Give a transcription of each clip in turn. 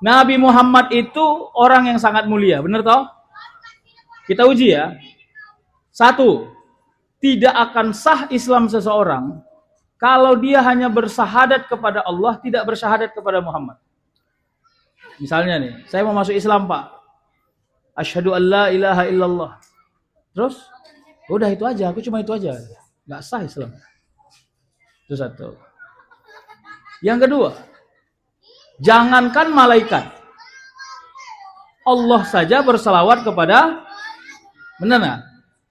Nabi Muhammad itu orang yang sangat mulia, benar toh? Kita uji ya. Satu, tidak akan sah Islam seseorang kalau dia hanya bersyahadat kepada Allah, tidak bersyahadat kepada Muhammad. Misalnya nih, saya mau masuk Islam, Pak. Asyhadu an la ilaha illallah. Terus, udah itu aja, aku cuma itu aja. Nggak sah Islam. Itu satu. Yang kedua, jangankan malaikat, Allah saja berselawat kepada, benar nggak?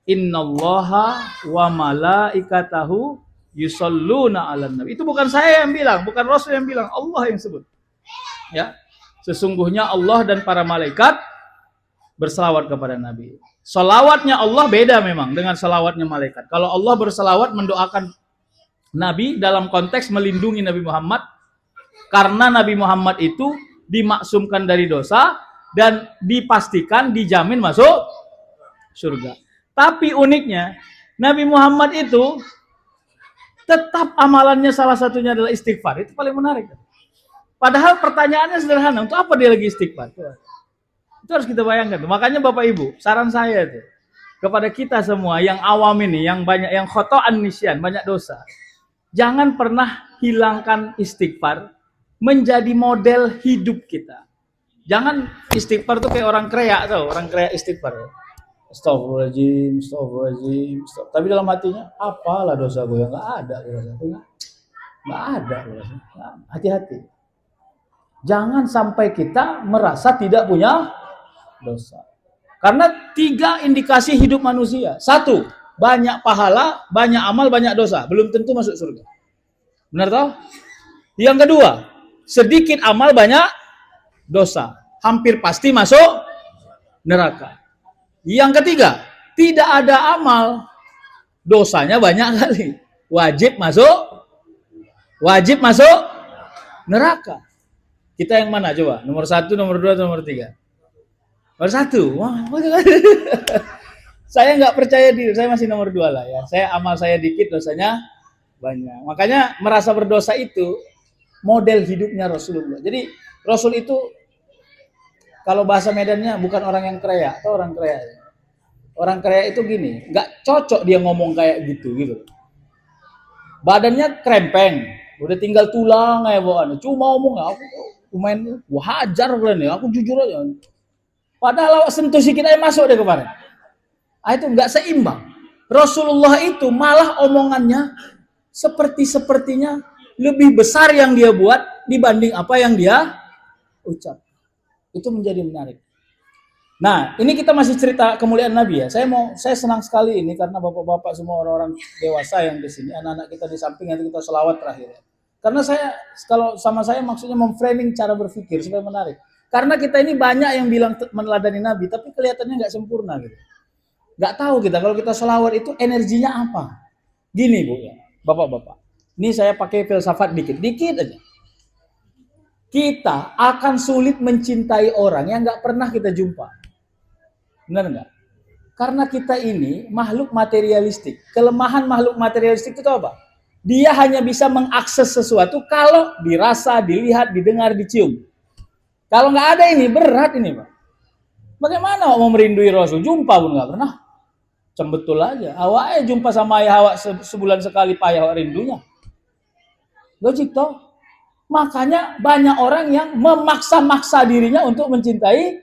Innallaha wa malaikatahu yusholluna 'alan nabi. Itu bukan saya yang bilang, bukan Rasul yang bilang, Allah yang sebut. Ya. Sesungguhnya Allah dan para malaikat berselawat kepada Nabi. Selawatnya Allah beda memang dengan selawatnya malaikat. Kalau Allah berselawat mendoakan Nabi dalam konteks melindungi Nabi Muhammad, karena Nabi Muhammad itu dimaksumkan dari dosa dan dipastikan dijamin masuk surga. Tapi uniknya Nabi Muhammad itu tetap amalannya salah satunya adalah istighfar. Itu paling menarik. Padahal pertanyaannya sederhana, untuk apa dia lagi istighfar? Itu harus kita bayangkan. Makanya Bapak Ibu, saran saya itu kepada kita semua yang awam ini, yang banyak, yang khotoan nisyan, banyak dosa, jangan pernah hilangkan istighfar menjadi model hidup kita. Jangan istighfar tuh kayak orang kreak tuh, orang kreak istighfar. Astagfirullahaladzim, astagfirullahaladzim, tapi dalam hatinya, apalah dosa gue, nggak ada dosa gue, nggak ada. Hati-hati. Jangan sampai kita merasa tidak punya dosa. Karena 3 indikasi hidup manusia. 1, banyak pahala, banyak amal, banyak dosa. Belum tentu masuk surga. Benar toh? Yang kedua, sedikit amal, banyak dosa. Hampir pasti masuk neraka. Yang ketiga, tidak ada amal, dosanya banyak kali. Wajib masuk neraka. Kita yang mana coba? Nomor 1, nomor 2, nomor 3? Nomor 1. Wah, saya nggak percaya diri, saya masih nomor 2 lah ya. Amal saya dikit, dosanya banyak. Makanya merasa berdosa itu model hidupnya Rasulullah. Jadi Rasul itu kalau bahasa Medannya bukan orang yang krea, atau orang krea. Orang krea itu gini, nggak cocok dia ngomong kayak gitu. Badannya krempeng, udah tinggal tulang kayak bawaan. Cuma ngomong aku main, gua hajar kalian ya, aku jujur aja. Padahal awak sentuh sedikit aja masuk deh kemarin. Itu nggak seimbang. Rasulullah itu malah omongannya sepertinya lebih besar yang dia buat dibanding apa yang dia ucap. Itu menjadi menarik. Nah, ini kita masih cerita kemuliaan Nabi ya. Saya senang sekali ini karena bapak-bapak semua orang-orang dewasa yang di sini, anak-anak kita di samping, nanti kita selawat terakhir. Karena kalau sama saya maksudnya memframing cara berpikir supaya menarik. Karena kita ini banyak yang bilang meneladani Nabi, tapi kelihatannya nggak sempurna gitu. Nggak tahu kita kalau kita selawat itu energinya apa. Gini Bu ya, bapak-bapak. Ini saya pakai filsafat dikit aja. Kita akan sulit mencintai orang yang nggak pernah kita jumpa. Benar nggak? Karena kita ini makhluk materialistik. Kelemahan makhluk materialistik itu apa? Dia hanya bisa mengakses sesuatu kalau dirasa, dilihat, didengar, dicium. Kalau nggak ada ini, berat ini Pak. Bagaimana mau merindui Rasul? Jumpa pun nggak pernah. Cembetul aja. Awaknya jumpa sama ayah awak sebulan sekali payah awak rindunya. Logik toh? Makanya banyak orang yang memaksa-maksa dirinya untuk mencintai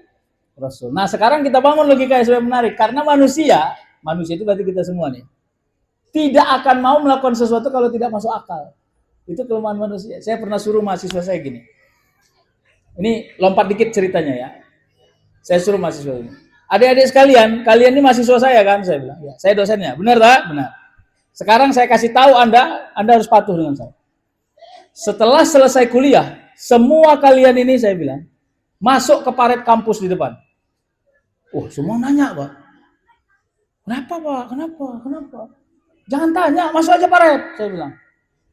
Rasul. Nah sekarang kita bangun logika yang supaya menarik. Karena manusia itu berarti kita semua nih, tidak akan mau melakukan sesuatu kalau tidak masuk akal. Itu kelemahan manusia. Saya pernah suruh mahasiswa saya gini. Ini lompat dikit ceritanya ya. Saya suruh mahasiswa ini. Adik-adik sekalian, kalian ini mahasiswa saya kan? Saya bilang, ya, saya dosennya. Benar tak? Benar. Sekarang saya kasih tahu Anda harus patuh dengan saya. Setelah selesai kuliah, semua kalian ini saya bilang, masuk ke paret kampus di depan. Semua nanya Pak. Kenapa Pak? Kenapa? Jangan tanya, masuk aja paret. Saya bilang,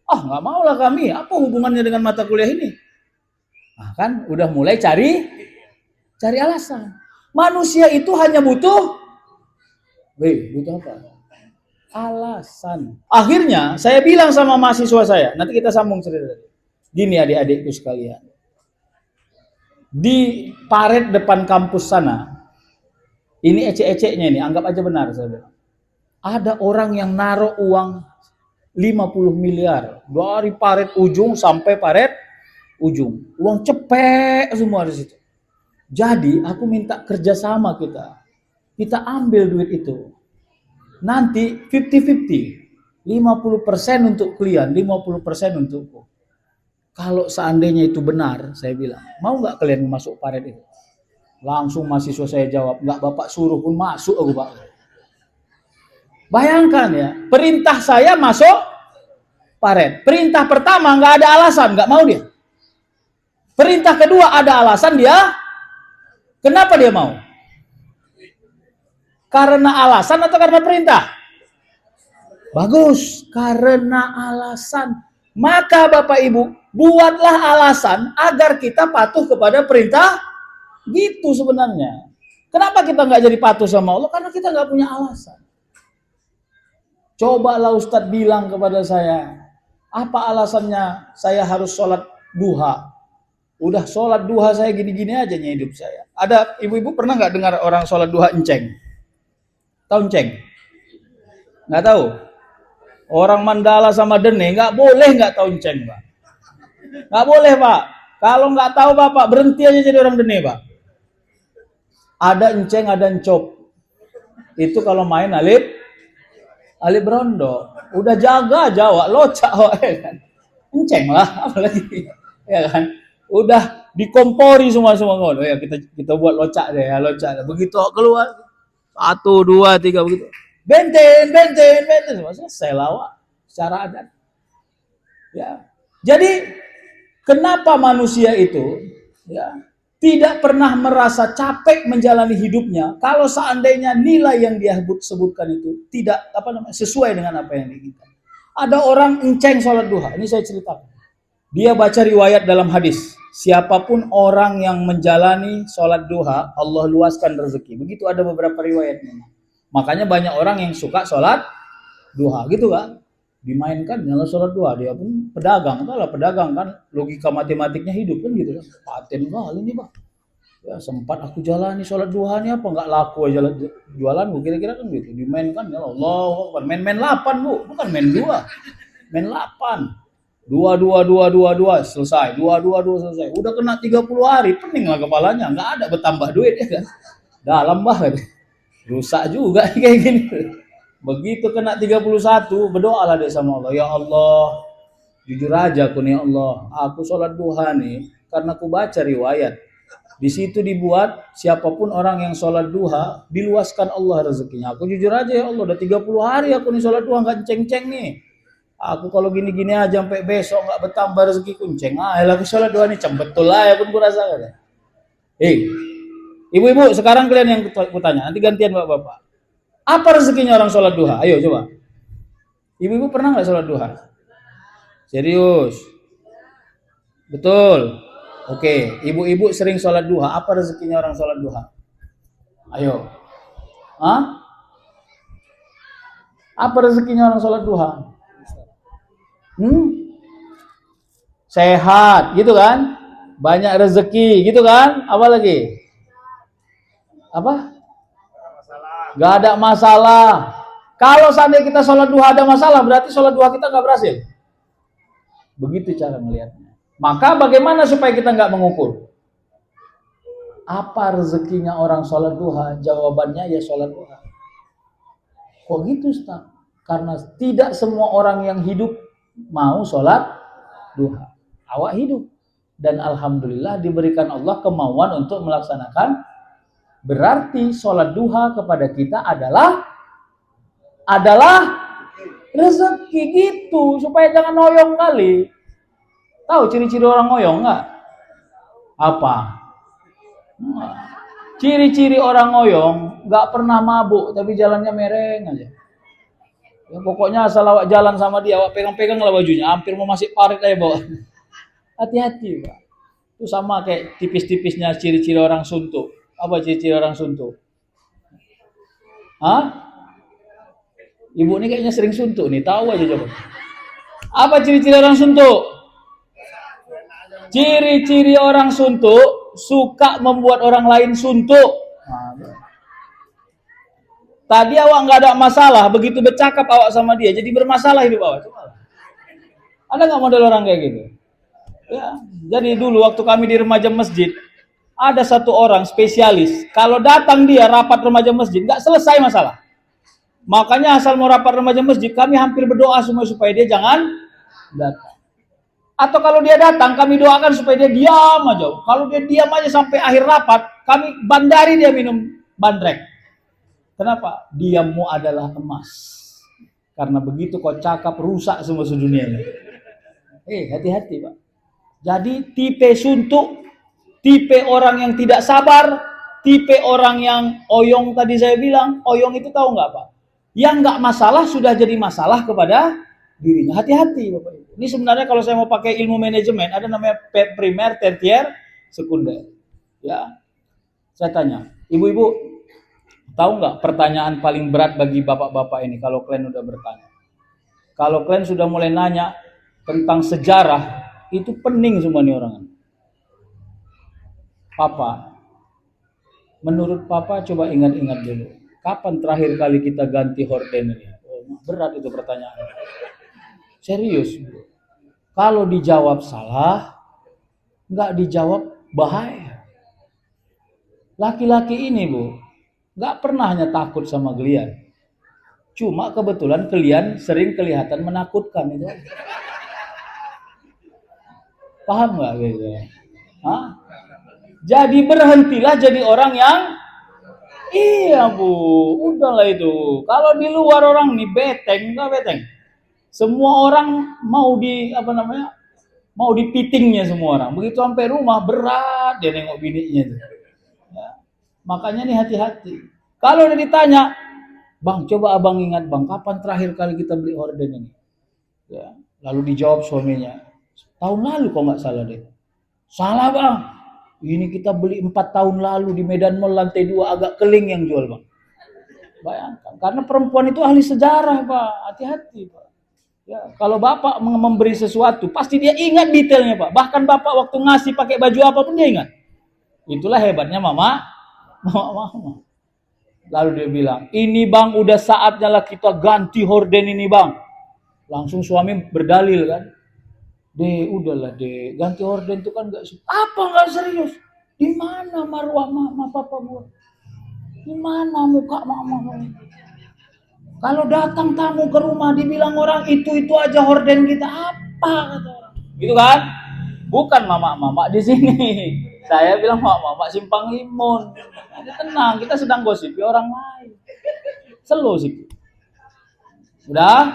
nggak mau lah kami. Apa hubungannya dengan mata kuliah ini? Nah, kan udah mulai cari alasan. Manusia itu hanya butuh apa? Alasan. Akhirnya saya bilang sama mahasiswa saya, nanti kita sambung cerita. Gini adik-adikku sekalian. Di paret depan kampus sana, ini ecek-eceknya ini, anggap aja benar saya bilang. Ada orang yang naruh uang 50 miliar dari paret ujung sampai paret ujung. Uang cepet semua di situ. Jadi aku minta kerjasama kita. Kita ambil duit itu. Nanti 50-50. 50% untuk kalian, 50% untukku. Kalau seandainya itu benar, saya bilang, mau nggak kalian masuk paret itu? Langsung mahasiswa saya jawab, nggak bapak suruh pun masuk aku pak. Bayangkan ya, perintah saya masuk paret. Perintah pertama nggak ada alasan, nggak mau dia. Perintah kedua ada alasan dia. Kenapa dia mau? Karena alasan atau karena perintah? Bagus, karena alasan. Maka Bapak Ibu, buatlah alasan agar kita patuh kepada perintah. Gitu sebenarnya. Kenapa kita nggak jadi patuh sama Allah? Karena kita nggak punya alasan. Cobalah Ustadz bilang kepada saya, apa alasannya saya harus sholat duha? Udah sholat duha saya gini-gini aja hidup saya. Ada ibu-ibu pernah nggak dengar orang sholat duha enceng? Tahu enceng? Nggak tahu? Orang Mandala sama Dene nggak boleh nggak tahu enceng, Pak. Nggak boleh, Pak. Kalau nggak tahu Bapak berhenti aja jadi orang Dene, Pak. Ada enceng, ada encop. Itu kalau main alip rondo. Udah jaga Jawa, locak kan. Enceng lah, apalagi ya kan. Udah dikompori semua ngono ya, kita buat locak deh ya, locak. Begitu keluar 1 2 3 begitu. Benten, semua selesai lawak secara adat. Ya. Jadi kenapa manusia itu ya tidak pernah merasa capek menjalani hidupnya kalau seandainya nilai yang dia sebutkan itu tidak sesuai dengan apa yang diinginkan. Ada orang enceng sholat duha. Ini saya ceritakan. Dia baca riwayat dalam hadis. Siapapun orang yang menjalani sholat duha, Allah luaskan rezeki. Begitu ada beberapa riwayatnya. Makanya banyak orang yang suka sholat duha gitu kan. Dimainkan nyala sholat duha. Dia pun pedagang. Entahlah pedagang kan. Logika matematiknya hidup kan gitu kan. Paten kali ini Bang. Ya sempat aku jalani sholat duha ini apa. Nggak laku aja jualan bu. Kira-kira kan gitu. Dimainkan ya Allah. Main 8 bu. Bukan main 2. Main 8. 2 selesai. 2 selesai. Udah kena 30 hari. Pening lah kepalanya. Nggak ada bertambah duit ya kan. Dalam banget. Rusak juga kayak gini. Begitu kena 31, berdoalah dia sama Allah. Ya Allah, jujur aja aku nih Allah, aku sholat duha nih karena aku baca riwayat. Di situ dibuat siapapun orang yang sholat duha diluaskan Allah rezekinya. Aku jujur aja ya Allah, udah 30 hari aku nih sholat duha nggak ceng-ceng nih. Aku kalau gini-gini aja sampai besok nggak bertambah rezeki kunceng. Aku sholat duha nih betul lah ya pun kurasa kan. Ibu-ibu, sekarang kalian yang kutanya, nanti gantian bapak-bapak. Apa rezekinya orang sholat duha? Ayo coba. Ibu-ibu pernah nggak sholat duha? Serius? Betul? Oke, ibu-ibu sering sholat duha. Apa rezekinya orang sholat duha? Ayo. Hah? Apa rezekinya orang sholat duha? Sehat, gitu kan? Banyak rezeki, gitu kan? Apa lagi? Apa? Gak ada masalah. Kalau seandainya kita sholat duha ada masalah, berarti sholat duha kita gak berhasil. Begitu cara melihatnya. Maka bagaimana supaya kita gak mengukur? Apa rezekinya orang sholat duha? Jawabannya ya sholat duha. Kok gitu Ustaz? Karena tidak semua orang yang hidup mau sholat duha. Awak hidup. Dan Alhamdulillah diberikan Allah kemauan untuk melaksanakan. Berarti sholat duha kepada kita adalah rezeki gitu. Supaya jangan ngoyong kali. Tahu ciri-ciri orang ngoyong nggak? Apa? Ciri-ciri orang ngoyong nggak pernah mabuk tapi jalannya mereng aja. Ya, pokoknya asal awak jalan sama dia, awak pegang-pegang lah bajunya, hampir mau masuk parit aja bawa. Hati-hati Pak. Itu sama kayak tipis-tipisnya ciri-ciri orang suntuk. Apa ciri-ciri orang suntuk? Hah? Ibu ini kayaknya sering suntuk nih, tahu aja coba. Apa ciri-ciri orang suntuk? Ciri-ciri orang suntuk suka membuat orang lain suntuk. Tadi awak nggak ada masalah, begitu bercakap awak sama dia, jadi bermasalah hidup awak. Ada nggak model orang kayak gitu? Ya, jadi dulu waktu kami di remaja masjid, ada satu orang spesialis. Kalau datang dia rapat remaja masjid, nggak selesai masalah. Makanya asal mau rapat remaja masjid, kami hampir berdoa semua supaya dia jangan datang. Atau kalau dia datang, kami doakan supaya dia diam aja. Kalau dia diam aja sampai akhir rapat, kami bandari dia minum bandrek. Kenapa? Diammu adalah emas. Karena begitu kau cakap, rusak semua sedunia ini. Hati-hati Pak. Jadi tipe suntuk, tipe orang yang tidak sabar, tipe orang yang oyong tadi saya bilang, oyong itu tahu nggak Pak? Yang nggak masalah sudah jadi masalah kepada dirinya. Hati-hati Bapak Ibu. Ini sebenarnya kalau saya mau pakai ilmu manajemen, ada namanya primer, tertier, sekunder. Ya, saya tanya, ibu-ibu, tahu nggak pertanyaan paling berat bagi bapak-bapak ini kalau kalian udah bertanya? Kalau kalian sudah mulai nanya tentang sejarah, itu pening semua nih orang. Papa, menurut Papa coba ingat-ingat dulu. Kapan terakhir kali kita ganti horden ini? Berat itu pertanyaan. Serius. Kalau dijawab salah, nggak dijawab bahaya. Laki-laki ini Bu, nggak pernah hanya takut sama kalian. Cuma kebetulan kalian sering kelihatan menakutkan itu. Paham nggak gitu? Hah? Jadi berhentilah jadi orang yang iya Bu, udahlah itu. Kalau di luar orang nih beteng, nggak beteng. Semua orang mau mau dipitingnya semua orang. Begitu sampai rumah berat dia nengok bininya tuh. Ya. Makanya nih hati-hati. Kalau udah ditanya, Bang, coba abang ingat Bang, kapan terakhir kali kita beli horden ini? Ya. Lalu dijawab suaminya, tahun lalu kok nggak salah deh. Salah Bang. Ini kita beli 4 tahun lalu di Medan Mall lantai 2 agak keling yang jual Bang. Bayangkan, karena perempuan itu ahli sejarah Pak. Hati-hati Pak. Ya, kalau Bapak memberi sesuatu, pasti dia ingat detailnya Pak. Bahkan Bapak waktu ngasih pakai baju apa pun dia ingat. Itulah hebatnya mama. Lalu dia bilang, ini Bang udah saatnya lah kita ganti horden ini Bang. Langsung suami berdalil kan. Udahlah ganti horden itu kan gak serius. Apa gak serius? Di mana marwah mama papa gua? Di mana muka mama? Kalau datang tamu ke rumah dibilang orang itu aja horden kita, apa kata orang? Gitu kan? Bukan mama di sini. Saya bilang mama simpang limun. Tenang, kita sedang gosipi orang lain. Slow sih. Udah?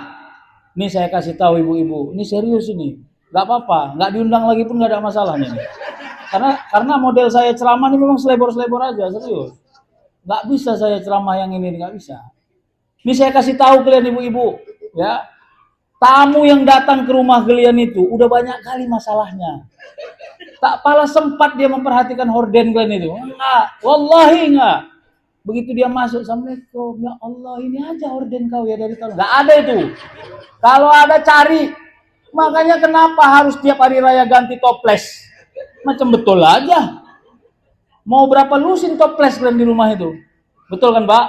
Nih saya kasih tahu ibu-ibu, ini serius ini. Gak apa-apa, nggak diundang lagi pun nggak ada masalah nih. Karena model saya ceramah ini memang selebor-selebor aja, serius. Nggak bisa saya ceramah yang ini, nggak bisa. Ini saya kasih tahu kalian ibu-ibu, ya. Tamu yang datang ke rumah kalian itu udah banyak kali masalahnya. Tak pala sempat dia memperhatikan horden kalian itu. Enggak, wallahi enggak. Begitu dia masuk, Assalamualaikum, ya Allah ini aja horden kau ya dari tahun. Enggak ada itu. Kalau ada cari. Makanya kenapa harus tiap hari raya ganti toples? Macam betul aja. Mau berapa lusin toples kalian di rumah itu? Betul kan Pak?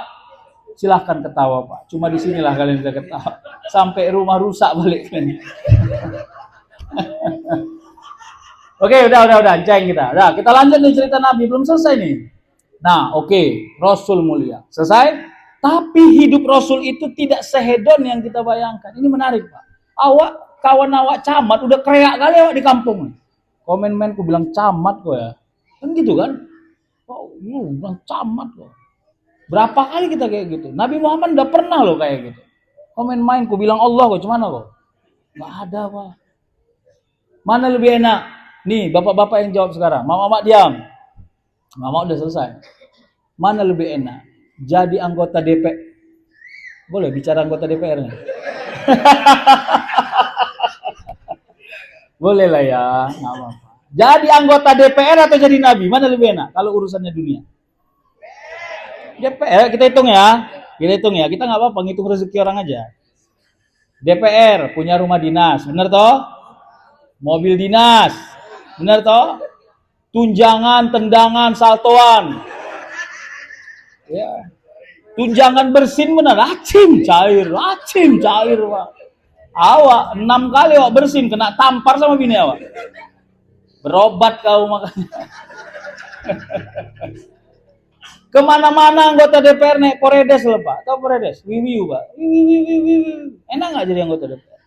Silahkan ketawa Pak. Cuma di sinilah kalian bisa ketawa. Sampai rumah rusak balik kalian. Oke, udah, ceng kita. Udah, kita lanjut nih cerita Nabi, belum selesai nih. Nah, oke, Rasul mulia. Selesai? Tapi hidup Rasul itu tidak sehedon yang kita bayangkan. Ini menarik, Pak. Kawan awak camat udah kreak kali awak di kampung. Komen-menku bilang camat kok ya. Kan gitu kan? Oh, lu bilang camat kok. Berapa kali kita kayak gitu? Nabi Muhammad udah pernah loh kayak gitu. Komen main, ku bilang Allah kok, cuman kok? Nggak ada Pak. Mana lebih enak? Nih bapak-bapak yang jawab sekarang. Mama diam. Mama udah selesai. Mana lebih enak? Jadi anggota DPR. Boleh bicara anggota DPR nya? Boleh lah ya. Nggak apa-apa. Jadi anggota DPR atau jadi Nabi? Mana lebih enak? Kalau urusannya dunia. DPR kita hitung ya. Kita nggak apa-apa ngitung rezeki orang aja. DPR punya rumah dinas, benar toh? Mobil dinas, benar toh? tunjangan, tendangan, saltoan. Ya. Tunjangan bersin benar, racim cair, Pak. Awak 6 kali awak bersin, kena tampar sama bini awak. Berobat kau makanya. Kemana-mana anggota DPR naik Poredes loh Pak. Tahu Poredes? Wiwiu Pak. Enak nggak jadi anggota DPR?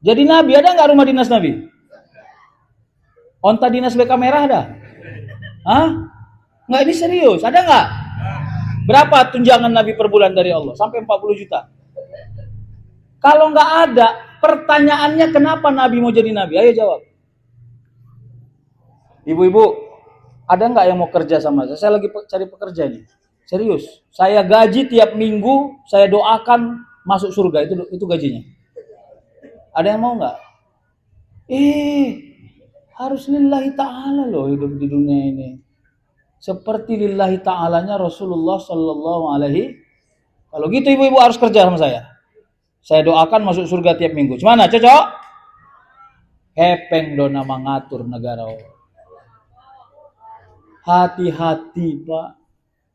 Jadi Nabi, ada nggak rumah dinas Nabi? Onta dinas BK merah ada? Hah? Nggak, ini serius, ada nggak? Berapa tunjangan Nabi per bulan dari Allah? Sampai 40 juta. Kalau nggak ada, pertanyaannya kenapa Nabi mau jadi Nabi? Ayo jawab. Ibu-ibu, ada nggak yang mau kerja sama saya? Saya lagi cari pekerja nih. Serius. Saya gaji tiap minggu, saya doakan masuk surga. Itu gajinya. Ada yang mau nggak? Harus lillahi ta'ala loh hidup di dunia ini. Seperti lillahi ta'alanya Rasulullah Sallallahu Alaihi. Kalau gitu ibu-ibu harus kerja sama saya. Saya doakan masuk surga tiap minggu. Gimana? Cocok? Hepeng dona mengatur negara. Hati-hati Pak.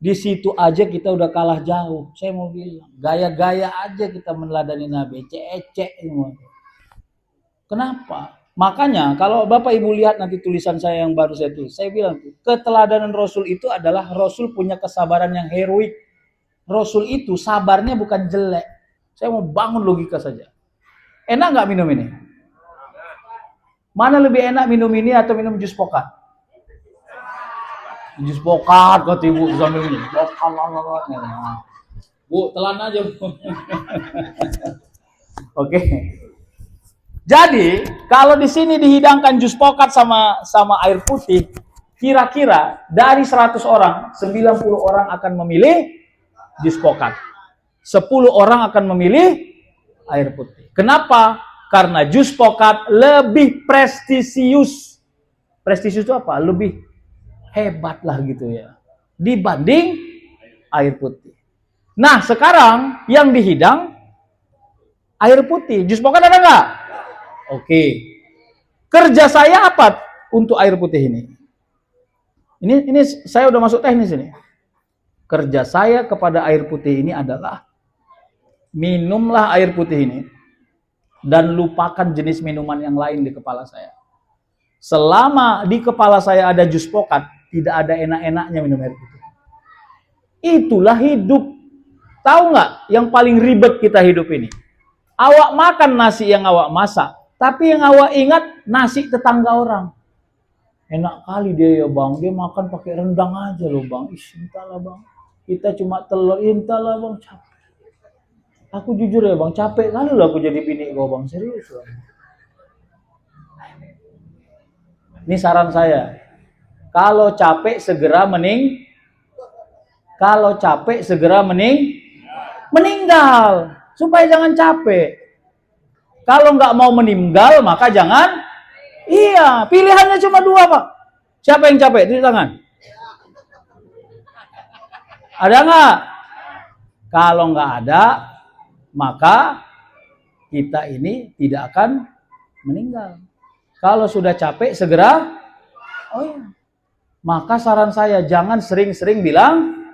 Di situ aja kita udah kalah jauh. Saya mau bilang, gaya-gaya aja kita meneladani Nabi. Ecek-ecek semua. Kenapa? Makanya kalau Bapak Ibu lihat nanti tulisan saya yang baru saya tulis, saya bilang keteladanan Rasul itu adalah Rasul punya kesabaran yang heroik. Rasul itu sabarnya bukan jelek. Saya mau bangun logika saja. Enak nggak minum ini? Mana lebih enak minum ini atau minum jus pokat? Jus pokat kata ibu sambil ini. Bu, telan aja. Oke. Jadi, kalau di sini dihidangkan jus pokat sama air putih, kira-kira dari 100 orang, 90 orang akan memilih jus pokat. 10 orang akan memilih air putih. Kenapa? Karena jus pokat lebih prestisius. Prestisius itu apa? Lebih hebat lah gitu ya. Dibanding air putih. Nah, sekarang yang dihidang air putih. Jus pokat ada nggak? Oke. Kerja saya apa untuk air putih ini? Ini saya udah masuk teknis ini. Kerja saya kepada air putih ini adalah minumlah air putih ini dan lupakan jenis minuman yang lain di kepala saya. Selama di kepala saya ada jus pokat, tidak ada enak-enaknya minum air putih. Itulah hidup. Tahu nggak yang paling ribet kita hidup ini? Awak makan nasi yang awak masak, tapi yang awak ingat nasi tetangga orang. Enak kali dia ya bang, dia makan pakai rendang aja loh bang. Entahlah bang, kita cuma telur, entahlah bang, capek. Aku jujur ya bang, capek kali loh aku jadi bini kau bang, serius bang. Ini saran saya, kalau capek segera meninggal, supaya jangan capek. Kalau nggak mau meninggal, maka jangan. Iya, pilihannya cuma 2 Pak. Siapa yang capek? Tulis tangan. Ada nggak? Kalau nggak ada, maka kita ini tidak akan meninggal. Kalau sudah capek, segera. Oh iya. Maka saran saya, jangan sering-sering bilang,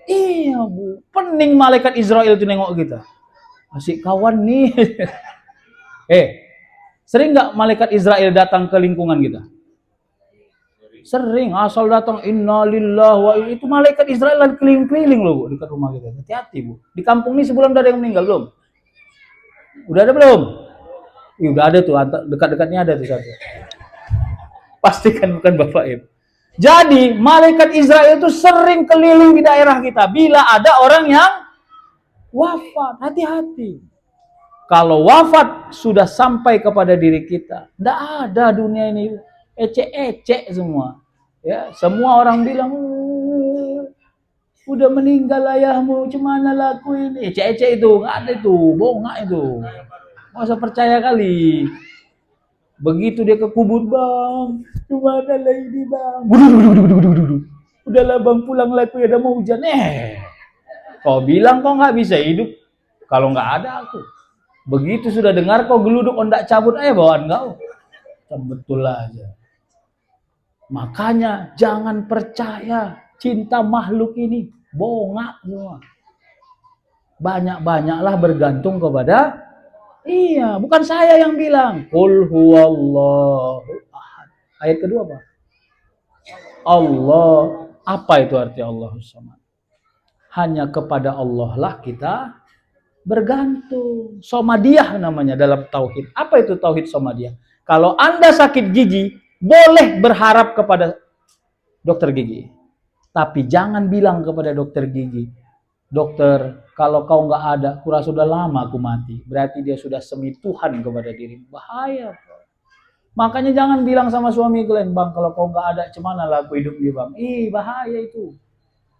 iya bu, pening malaikat Israel itu nengok kita. Asik kawan nih. Sering nggak malaikat Israel datang ke lingkungan kita? Sering, asal datang innalillahi wa itu malaikat Israel lagi keliling-keliling loh bu, dekat rumah kita. Hati-hati bu. Di kampung ini sebelum ada yang meninggal belum? Udah ada belum? Iya udah ada tuh, dekat-dekatnya ada tuh satu. Pastikan bukan Bapak Ibu. Jadi malaikat Israel itu sering keliling di daerah kita. Bila ada orang yang wafat, hati-hati. Kalau wafat sudah sampai kepada diri kita, tidak ada dunia ini ecek-ecek semua. Ya, semua orang bilang, udah meninggal ayahmu, gimana laku ini? Ecek-ecek itu, nggak ada itu, bohong itu. Nggak usah percaya kali. Begitu dia ke kubur, bang, gimana lah ini bang? Udahlah bang, pulang laku ya, udah mau hujan. Kau bilang kau nggak bisa hidup kalau nggak ada aku. Begitu sudah dengar kau geluduk ondak cabut aja bawaan kau. Betul aja. Makanya jangan percaya cinta makhluk ini, bongak semua. Banyak-banyaklah bergantung kepada, iya, bukan saya yang bilang. Qul huwallahu ahad. Ayat kedua apa? Allah. Apa itu arti Allahus samad? Hanya kepada Allah lah kita bergantung. Somadiyah namanya dalam tauhid. Apa itu tauhid somadiyah? Kalau Anda sakit gigi, boleh berharap kepada dokter gigi. Tapi jangan bilang kepada dokter gigi, dokter, kalau kau nggak ada, kurang sudah lama aku mati. Berarti dia sudah semi Tuhan kepada diri. Bahaya. Makanya jangan bilang sama suami kalian, bang, kalau kau nggak ada, cemana lah aku hidup di bang. Bahaya itu.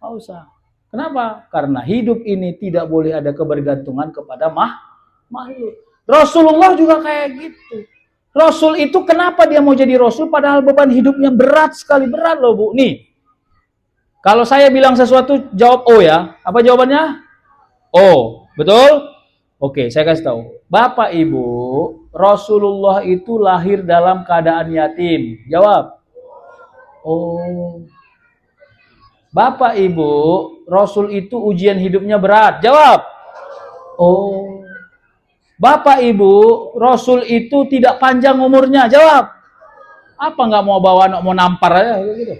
Nggak usah. Kenapa? Karena hidup ini tidak boleh ada kebergantungan kepada makhluk. Rasulullah juga kayak gitu. Rasul itu kenapa dia mau jadi Rasul padahal beban hidupnya berat sekali. Berat loh Bu. Nih, kalau saya bilang sesuatu jawab O ya. Apa jawabannya? O. Betul? Oke, saya kasih tahu. Bapak Ibu, Rasulullah itu lahir dalam keadaan yatim. Jawab. Oh. Bapak Ibu, Rasul itu ujian hidupnya berat. Jawab. Oh. Bapak Ibu, Rasul itu tidak panjang umurnya. Jawab. Apa nggak mau bawa anak, mau nampar aja gitu.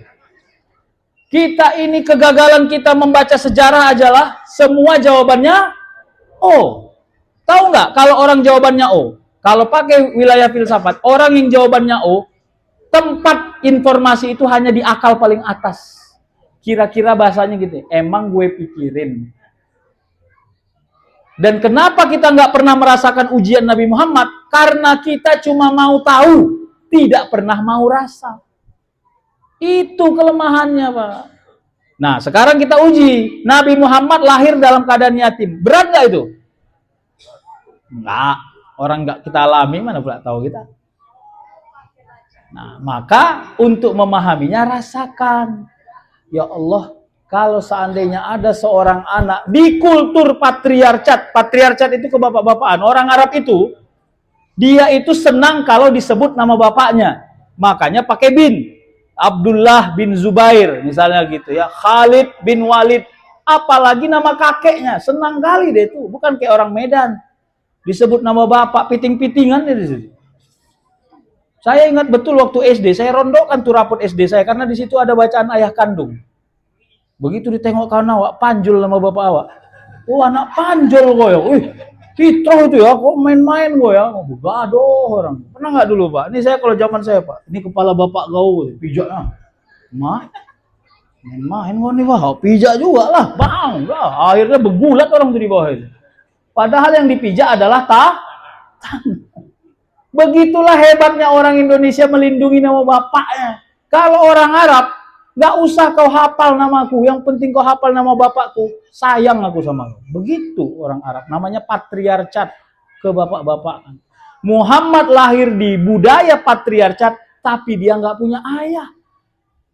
Kita ini kegagalan kita membaca sejarah ajalah semua jawabannya O. Tahu nggak kalau orang jawabannya O? Kalau pakai wilayah filsafat, orang yang jawabannya O, tempat informasi itu hanya di akal paling atas. Kira-kira bahasanya gitu. Emang gue pikirin. Dan kenapa kita nggak pernah merasakan ujian Nabi Muhammad? Karena kita cuma mau tahu, tidak pernah mau rasa. Itu kelemahannya, Pak. Nah, sekarang kita uji. Nabi Muhammad lahir dalam keadaan yatim. Berat nggak itu? Enggak. Orang nggak kita alami, mana pula tahu kita. Nah, maka untuk memahaminya rasakan. Ya Allah, kalau seandainya ada seorang anak di kultur patriarcat. Patriarcat itu kebapak-bapaan. Orang Arab itu, dia itu senang kalau disebut nama bapaknya. Makanya pakai bin. Abdullah bin Zubair, misalnya gitu ya. Khalid bin Walid. Apalagi nama kakeknya. Senang kali deh itu. Bukan kayak orang Medan. Disebut nama bapak, piting-pitingan di situ. Saya ingat betul waktu SD, saya rondokkan tuh rapot SD saya karena di situ ada bacaan ayah kandung. Begitu ditengok kawan awak, panjul nama bapak awak. Oh, anak panjul gue ya. Wih, fitrah itu ya, kok main-main gue ya. Gadoh orang. Pernah nggak dulu Pak? Ini saya kalau zaman saya Pak, ini kepala bapak kau, pijaknya. Main-main gue nih Pak, pijak juga lah, bang. Akhirnya begulat orang tuh di bawah itu. Padahal yang dipijak adalah tangan. Begitulah hebatnya orang Indonesia melindungi nama bapaknya. Kalau orang Arab, nggak usah kau hafal namaku, yang penting kau hafal nama bapakku. Sayang aku sama kau. Begitu orang Arab, namanya patriarcat, ke bapak-bapakan. Muhammad lahir di budaya patriarcat, tapi dia nggak punya ayah.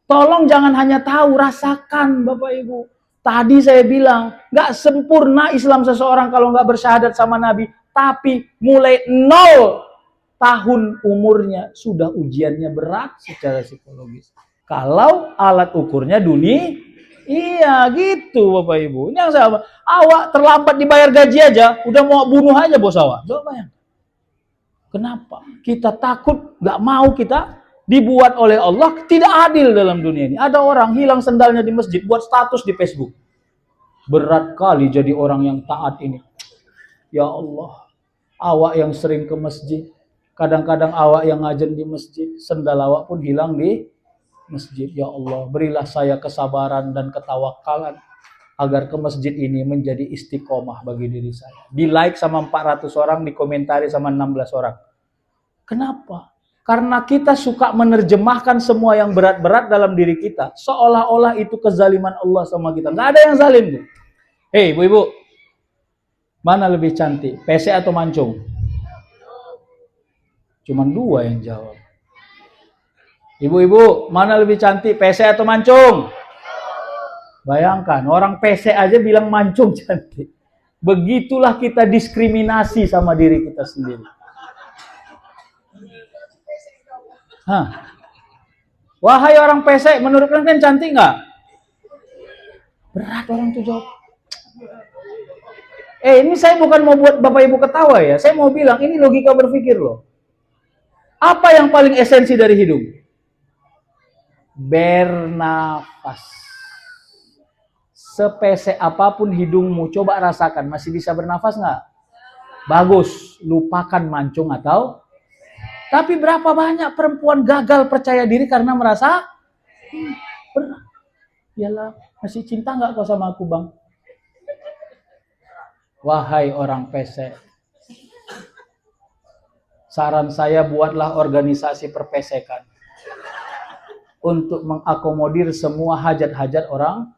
Tolong jangan hanya tahu, rasakan Bapak Ibu. Tadi saya bilang, nggak sempurna Islam seseorang kalau nggak bersyahadat sama Nabi. Tapi mulai 0 tahun umurnya sudah ujiannya berat secara psikologis. Kalau alat ukurnya dunia, iya gitu Bapak Ibu. Ini yang saya, awak terlambat dibayar gaji aja, udah mau bunuh aja bos awak. Coba bayang. Kenapa? Kita takut, nggak mau kita dibuat oleh Allah tidak adil dalam dunia ini. Ada orang hilang sendalnya di masjid, buat status di Facebook. Berat kali jadi orang yang taat ini. Ya Allah, awak yang sering ke masjid, kadang-kadang awak yang ngajen di masjid, sendal awak pun hilang di masjid. Ya Allah, berilah saya kesabaran dan ketawakalan agar ke masjid ini menjadi istiqomah bagi diri saya. Di like sama 400 orang, dikomentari sama 16 orang. Kenapa? Karena kita suka menerjemahkan semua yang berat-berat dalam diri kita, seolah-olah itu kezaliman Allah sama kita. Nggak ada yang zalim tuh. Hei ibu-ibu, mana lebih cantik, PC atau mancung? Cuman 2 yang jawab. Ibu-ibu, mana lebih cantik, PC atau mancung? Bayangkan, orang PC aja bilang mancung cantik. Begitulah kita diskriminasi sama diri kita sendiri. Hah? Wahai orang pesek, menurut kalian cantik nggak? Berat orang tuh jawab. Ini saya bukan mau buat Bapak Ibu ketawa ya. Saya mau bilang ini logika berpikir loh. Apa yang paling esensi dari hidung? Bernafas. Sepesek apapun hidungmu, coba rasakan. Masih bisa bernafas nggak? Bagus. Lupakan mancung atau... Tapi berapa banyak perempuan gagal percaya diri karena merasa... Berat. Yalah, masih cinta nggak kau sama aku, Bang? Wahai orang pesek, saran saya buatlah organisasi perpesekan untuk mengakomodir semua hajat-hajat orang.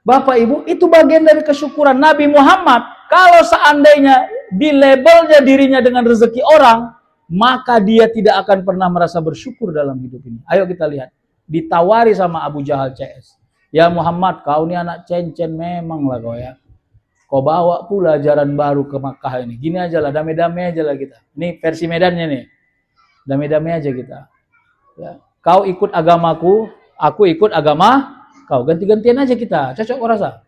Bapak Ibu, itu bagian dari kesyukuran Nabi Muhammad. Kalau seandainya di labelnya dirinya dengan rezeki orang, maka dia tidak akan pernah merasa bersyukur dalam hidup ini. Ayo kita lihat. Ditawari sama Abu Jahal CS. Ya Muhammad, kau ini anak cencen memang lah kau ya. Kau bawa pula ajaran baru ke Makkah ini. Gini aja lah, damai-damai aja lah kita. Ini versi Medannya nih. Damai-damai aja kita. Ya. Kau ikut agamaku, aku ikut agama kau. Ganti-gantian aja kita. Cocok kau rasa?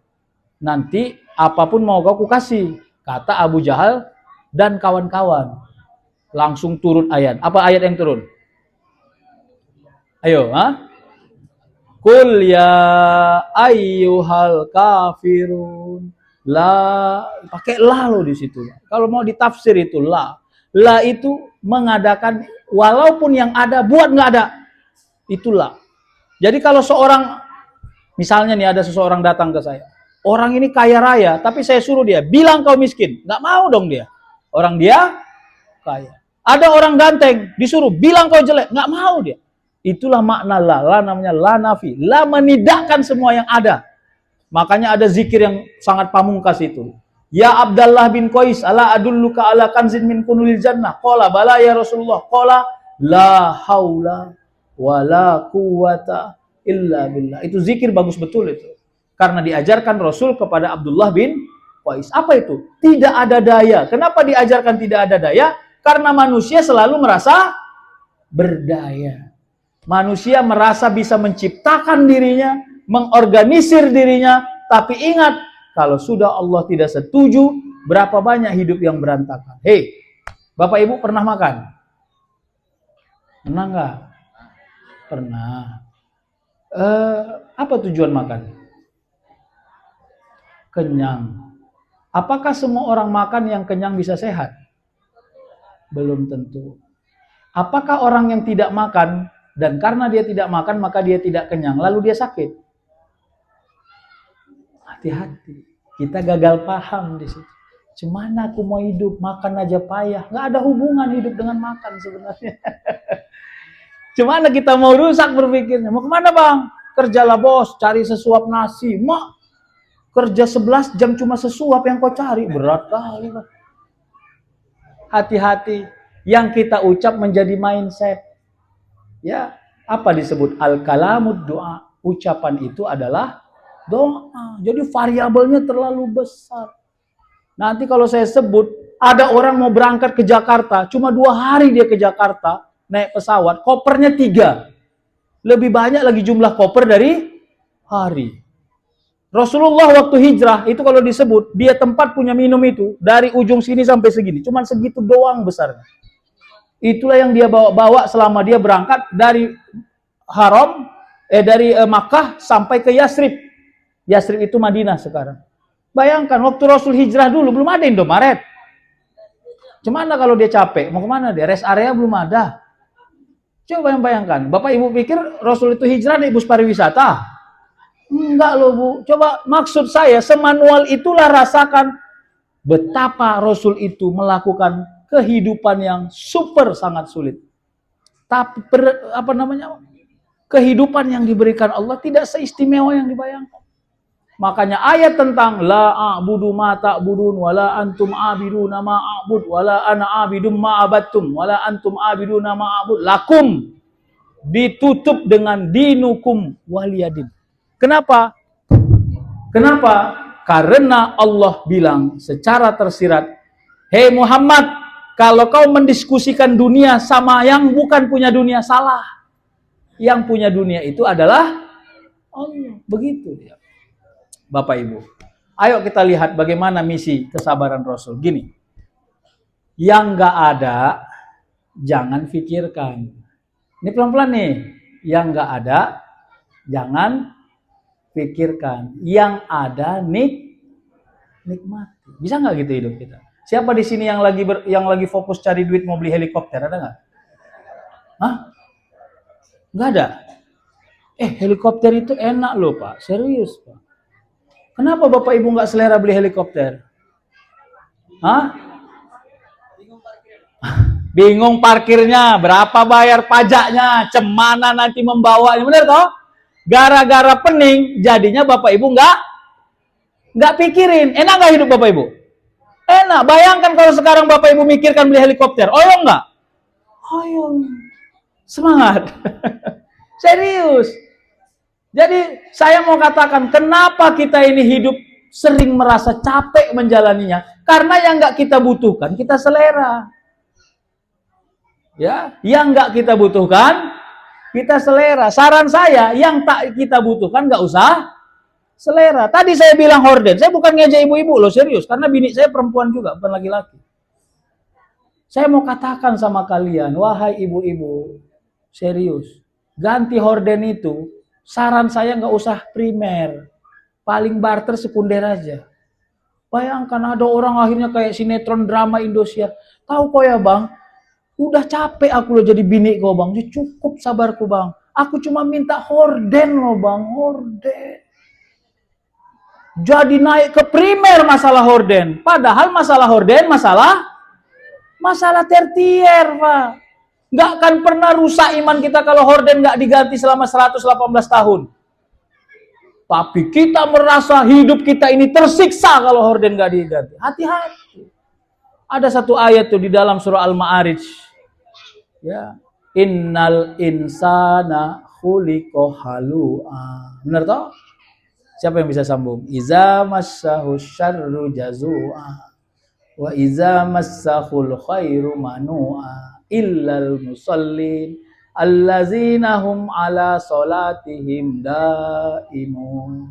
Nanti apapun mau kau kasih. Kata Abu Jahal dan kawan-kawan. Langsung turun ayat. Apa ayat yang turun? Ayo, ha? Qul ya ayyuhal kafirun. La, pakai la lo di situ. Kalau mau ditafsir itu la. La itu mengadakan walaupun yang ada buat nggak ada. Itulah. Jadi kalau seorang, misalnya nih ada seseorang datang ke saya. Orang ini kaya raya, tapi saya suruh dia, bilang kau miskin. Nggak mau dong dia. Orang dia kaya. Ada orang ganteng, disuruh, bilang kau jelek. Nggak mau dia. Itulah makna la. La namanya la nafi. La menidakkan semua yang ada. Makanya ada zikir yang sangat pamungkas itu. Ya Abdullah bin Qais, ala adulluka ala kanzin min kunulil jannah. Qala bala ya Rasulullah. Qala la haula wa la quwata illa billah. Itu zikir bagus betul itu. Karena diajarkan Rasul kepada Abdullah bin Qais. Apa itu? Tidak ada daya. Kenapa diajarkan tidak ada daya? Karena manusia selalu merasa berdaya. Manusia merasa bisa menciptakan dirinya, mengorganisir dirinya, tapi ingat, kalau sudah Allah tidak setuju, berapa banyak hidup yang berantakan. Hei, Bapak Ibu pernah makan? Pernah nggak? Pernah. Apa tujuan makan? Kenyang. Apakah semua orang makan yang kenyang bisa sehat? Belum tentu. Apakah orang yang tidak makan, dan karena dia tidak makan, maka dia tidak kenyang, lalu dia sakit? Hati-hati. Kita gagal paham di situ. Cemana aku mau hidup, makan aja payah. Nggak ada hubungan hidup dengan makan sebenarnya. Cemana kita mau rusak berpikirnya. Mau kemana bang? Kerjalah bos, cari sesuap nasi. Mak, kerja 11 jam cuma sesuap yang kau cari. Berat kali. Hati-hati. Yang kita ucap menjadi mindset. Ya, apa disebut al-kalamud doa? Ucapan itu adalah doa. Jadi variabelnya terlalu besar. Nanti kalau saya sebut, ada orang mau berangkat ke Jakarta, cuma 2 hari dia ke Jakarta, naik pesawat, kopernya 3. Lebih banyak lagi jumlah koper dari hari. Rasulullah waktu hijrah, itu kalau disebut, dia tempat punya minum itu, dari ujung sini sampai segini, cuma segitu doang besarnya. Itulah yang dia bawa selama dia berangkat dari dari Makkah sampai ke Yasrib. Yasrib itu Madinah sekarang. Bayangkan waktu Rasul hijrah dulu belum ada Indomaret. Gimana kalau dia capek? Mau kemana dia? Rest area belum ada. Coba bayangkan. Bapak Ibu pikir Rasul itu hijrah naik bus pariwisata? Enggak loh Bu. Coba maksud saya semanual itulah rasakan betapa Rasul itu melakukan kehidupan yang super sangat sulit. Tapi kehidupan yang diberikan Allah tidak seistimewa yang dibayangkan. Makanya ayat tentang la a'budu ma ta'budun wala antum a'biduna ma a'bud wala ana a'bidum ma abattum wala antum a'biduna ma a'bud lakum ditutup dengan dinukum waliyadin. Kenapa? Kenapa? Karena Allah bilang secara tersirat, "Hei Muhammad, Kalau kau mendiskusikan dunia sama yang bukan punya dunia, salah. Yang punya dunia itu adalah Allah. Begitu dia. Bapak Ibu. Ayo kita lihat bagaimana misi kesabaran Rasul. Gini. Yang nggak ada, jangan pikirkan. Ini pelan-pelan nih. Yang nggak ada, jangan pikirkan. Yang ada, nikmati. Bisa nggak gitu hidup kita? Siapa di sini yang lagi fokus cari duit mau beli helikopter? Ada nggak? Hah? Nggak ada. Helikopter itu enak loh Pak. Serius Pak. Kenapa Bapak Ibu nggak selera beli helikopter? Hah? Bingung parkirnya, berapa bayar pajaknya, cemana nanti membawanya, bener toh? Gara-gara pening, jadinya Bapak Ibu nggak pikirin. Enak nggak hidup Bapak Ibu? Enak. Bayangkan kalau sekarang Bapak Ibu mikirkan beli helikopter, oyong nggak? Oyong. Semangat. Serius. Jadi saya mau katakan, kenapa kita ini hidup sering merasa capek menjalaninya? Karena yang nggak kita butuhkan, kita selera. Ya, yang nggak kita butuhkan, kita selera. Saran saya, yang tak kita butuhkan nggak usah selera. Tadi saya bilang horden, saya bukan ngejek ibu-ibu loh, serius. Karena bini saya perempuan juga, bukan laki-laki. Saya mau katakan sama kalian, wahai ibu-ibu, serius. Ganti horden itu, saran saya nggak usah primer. Paling barter sekunder aja. Bayangkan ada orang akhirnya kayak sinetron drama Indosiar. Tahu kok ya bang, udah capek aku loh jadi bini kau bang. Cukup sabarku bang. Aku cuma minta horden loh bang, horden. Jadi naik ke primer masalah horden. Padahal masalah horden masalah tertier Pak. Nggak akan pernah rusak iman kita kalau horden nggak diganti selama 118 tahun. Tapi kita merasa hidup kita ini tersiksa kalau horden nggak diganti. Hati-hati. Ada satu ayat tuh di dalam surah Al-Ma'arij. Ya, innal insana khuliqa halu'a. Benar toh? Siapa yang bisa sambung? Iza massahu syarru jazua wa iza massahul khairu manu'a illal musallin allazina hum ala salatihim daimun.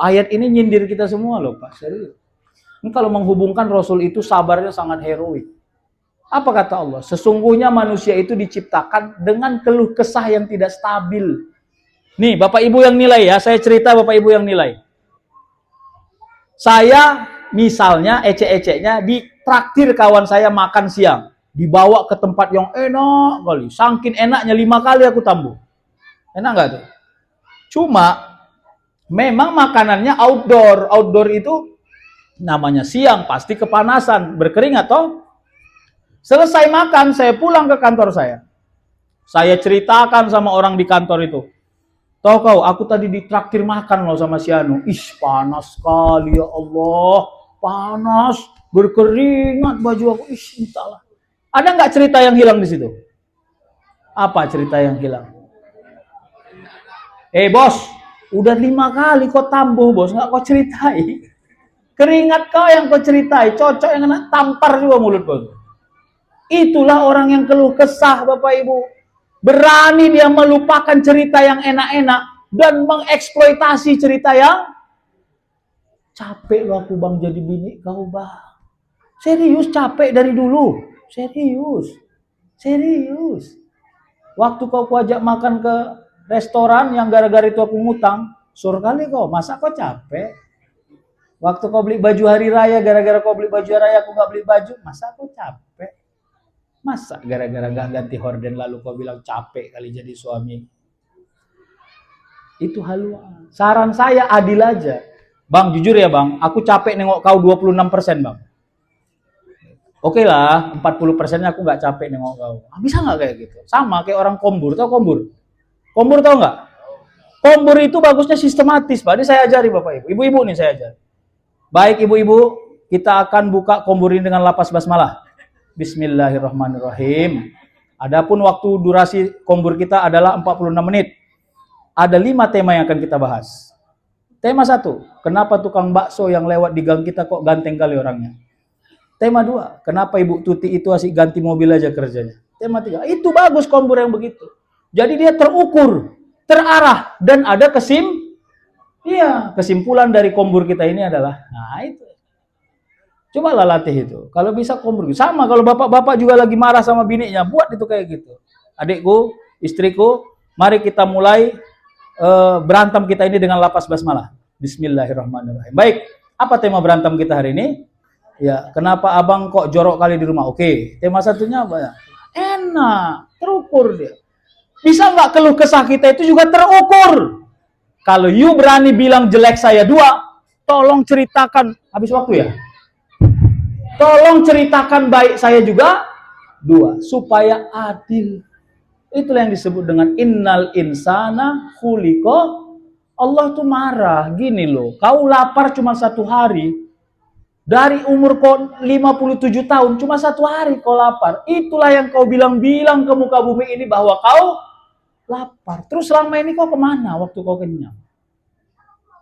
Ayat ini nyindir kita semua loh Pak, serius. Ini kalau menghubungkan Rasul itu sabarnya sangat heroik. Apa kata Allah? Sesungguhnya manusia itu diciptakan dengan keluh kesah yang tidak stabil. Nih, Bapak Ibu yang nilai ya, saya cerita Bapak Ibu yang nilai. Saya misalnya ecek-eceknya ditraktir kawan saya makan siang, dibawa ke tempat yang enak kali, saking enaknya 5 kali aku tambah. Enak nggak tuh? Cuma memang makanannya outdoor itu namanya siang pasti kepanasan, berkeringat toh. Selesai makan, saya pulang ke kantor saya. Saya ceritakan sama orang di kantor itu. Tahu kau, aku tadi ditraktir makan loh sama si Anu. Panas sekali ya Allah. Panas, berkeringat baju aku. Entahlah. Ada nggak cerita yang hilang di situ? Apa cerita yang hilang? Bos, udah 5 kali kau tambuh bos, nggak kau ceritai. Keringat kau yang kau ceritai, cocok yang kena tampar juga mulut kau. Itulah orang yang keluh kesah Bapak Ibu. Berani dia melupakan cerita yang enak-enak dan mengeksploitasi cerita yang capek loh aku bang jadi bini kau bang. Serius capek dari dulu. Serius. Waktu kau ajak makan ke restoran yang gara-gara itu aku ngutang, sur kali kau, masa kau capek? Waktu kau beli baju hari raya, gara-gara kau beli baju hari raya aku nggak beli baju, masa kau capek? Masa gara-gara nggak ganti horden lalu kau bilang capek kali jadi suami? Itu haluan. Saran saya adil aja. Bang, jujur ya bang, aku capek nengok kau 26% bang. Oke lah, 40%-nya aku nggak capek nengok kau. Bisa nggak kayak gitu? Sama kayak orang kombur, tau kombur? Kombur tau nggak? Kombur itu bagusnya sistematis, Pak. Ini saya ajari Bapak Ibu. Ibu-ibu nih saya ajari. Baik ibu-ibu, kita akan buka kombur ini dengan lapas basmalah. Bismillahirrahmanirrahim. Adapun waktu durasi kombur kita adalah 46 menit. Ada 5 tema yang akan kita bahas. Tema 1, kenapa tukang bakso yang lewat di gang kita kok ganteng kali orangnya? Tema 2, kenapa Ibu Tuti itu asik ganti mobil aja kerjanya. Tema 3, itu bagus kombur yang begitu. Jadi dia terukur, terarah, dan ada kesimpulan dari kombur kita ini adalah, nah itu. Cobalah latih itu. Kalau bisa kombur. Sama kalau bapak-bapak juga lagi marah sama bininya, buat itu kayak gitu. Adikku, istriku, mari kita mulai berantem kita ini dengan lapas basmalah. Bismillahirrahmanirrahim. Baik, apa tema berantem kita hari ini? Ya, kenapa abang kok jorok kali di rumah? Oke, tema satunya apa ya? Enak, terukur dia. Bisa nggak keluh kesah kita itu juga terukur? Kalau you berani bilang jelek saya 2, tolong ceritakan, habis waktu ya? Tolong ceritakan baik saya juga 2, supaya adil. Itulah yang disebut dengan innal insana khuliqa. Allah tuh marah, gini loh, kau lapar cuma 1 hari, dari umur kau 57 tahun, cuma 1 hari kau lapar. Itulah yang kau bilang-bilang ke muka bumi ini bahwa kau lapar. Terus selama ini kau kemana waktu kau kenyang?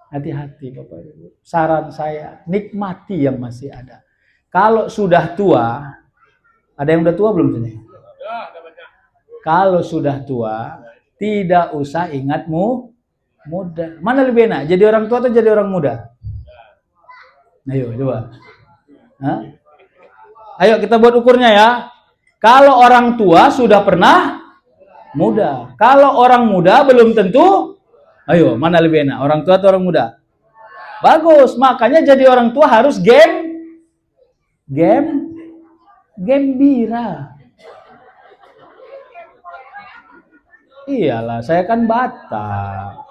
Hati-hati Bapak Ibu. Saran saya, nikmati yang masih ada. Kalau sudah tua, ada yang udah tua belum sini? Kalau sudah tua, tidak usah ingatmu muda. Mana lebih enak? Jadi orang tua atau jadi orang muda? Ayo coba. Hah? Ayo kita buat ukurnya ya. Kalau orang tua sudah pernah muda. Kalau orang muda belum tentu. Ayo, mana lebih enak? Orang tua atau orang muda? Bagus. Makanya jadi orang tua harus gembira. Iyalah, saya kan Batak.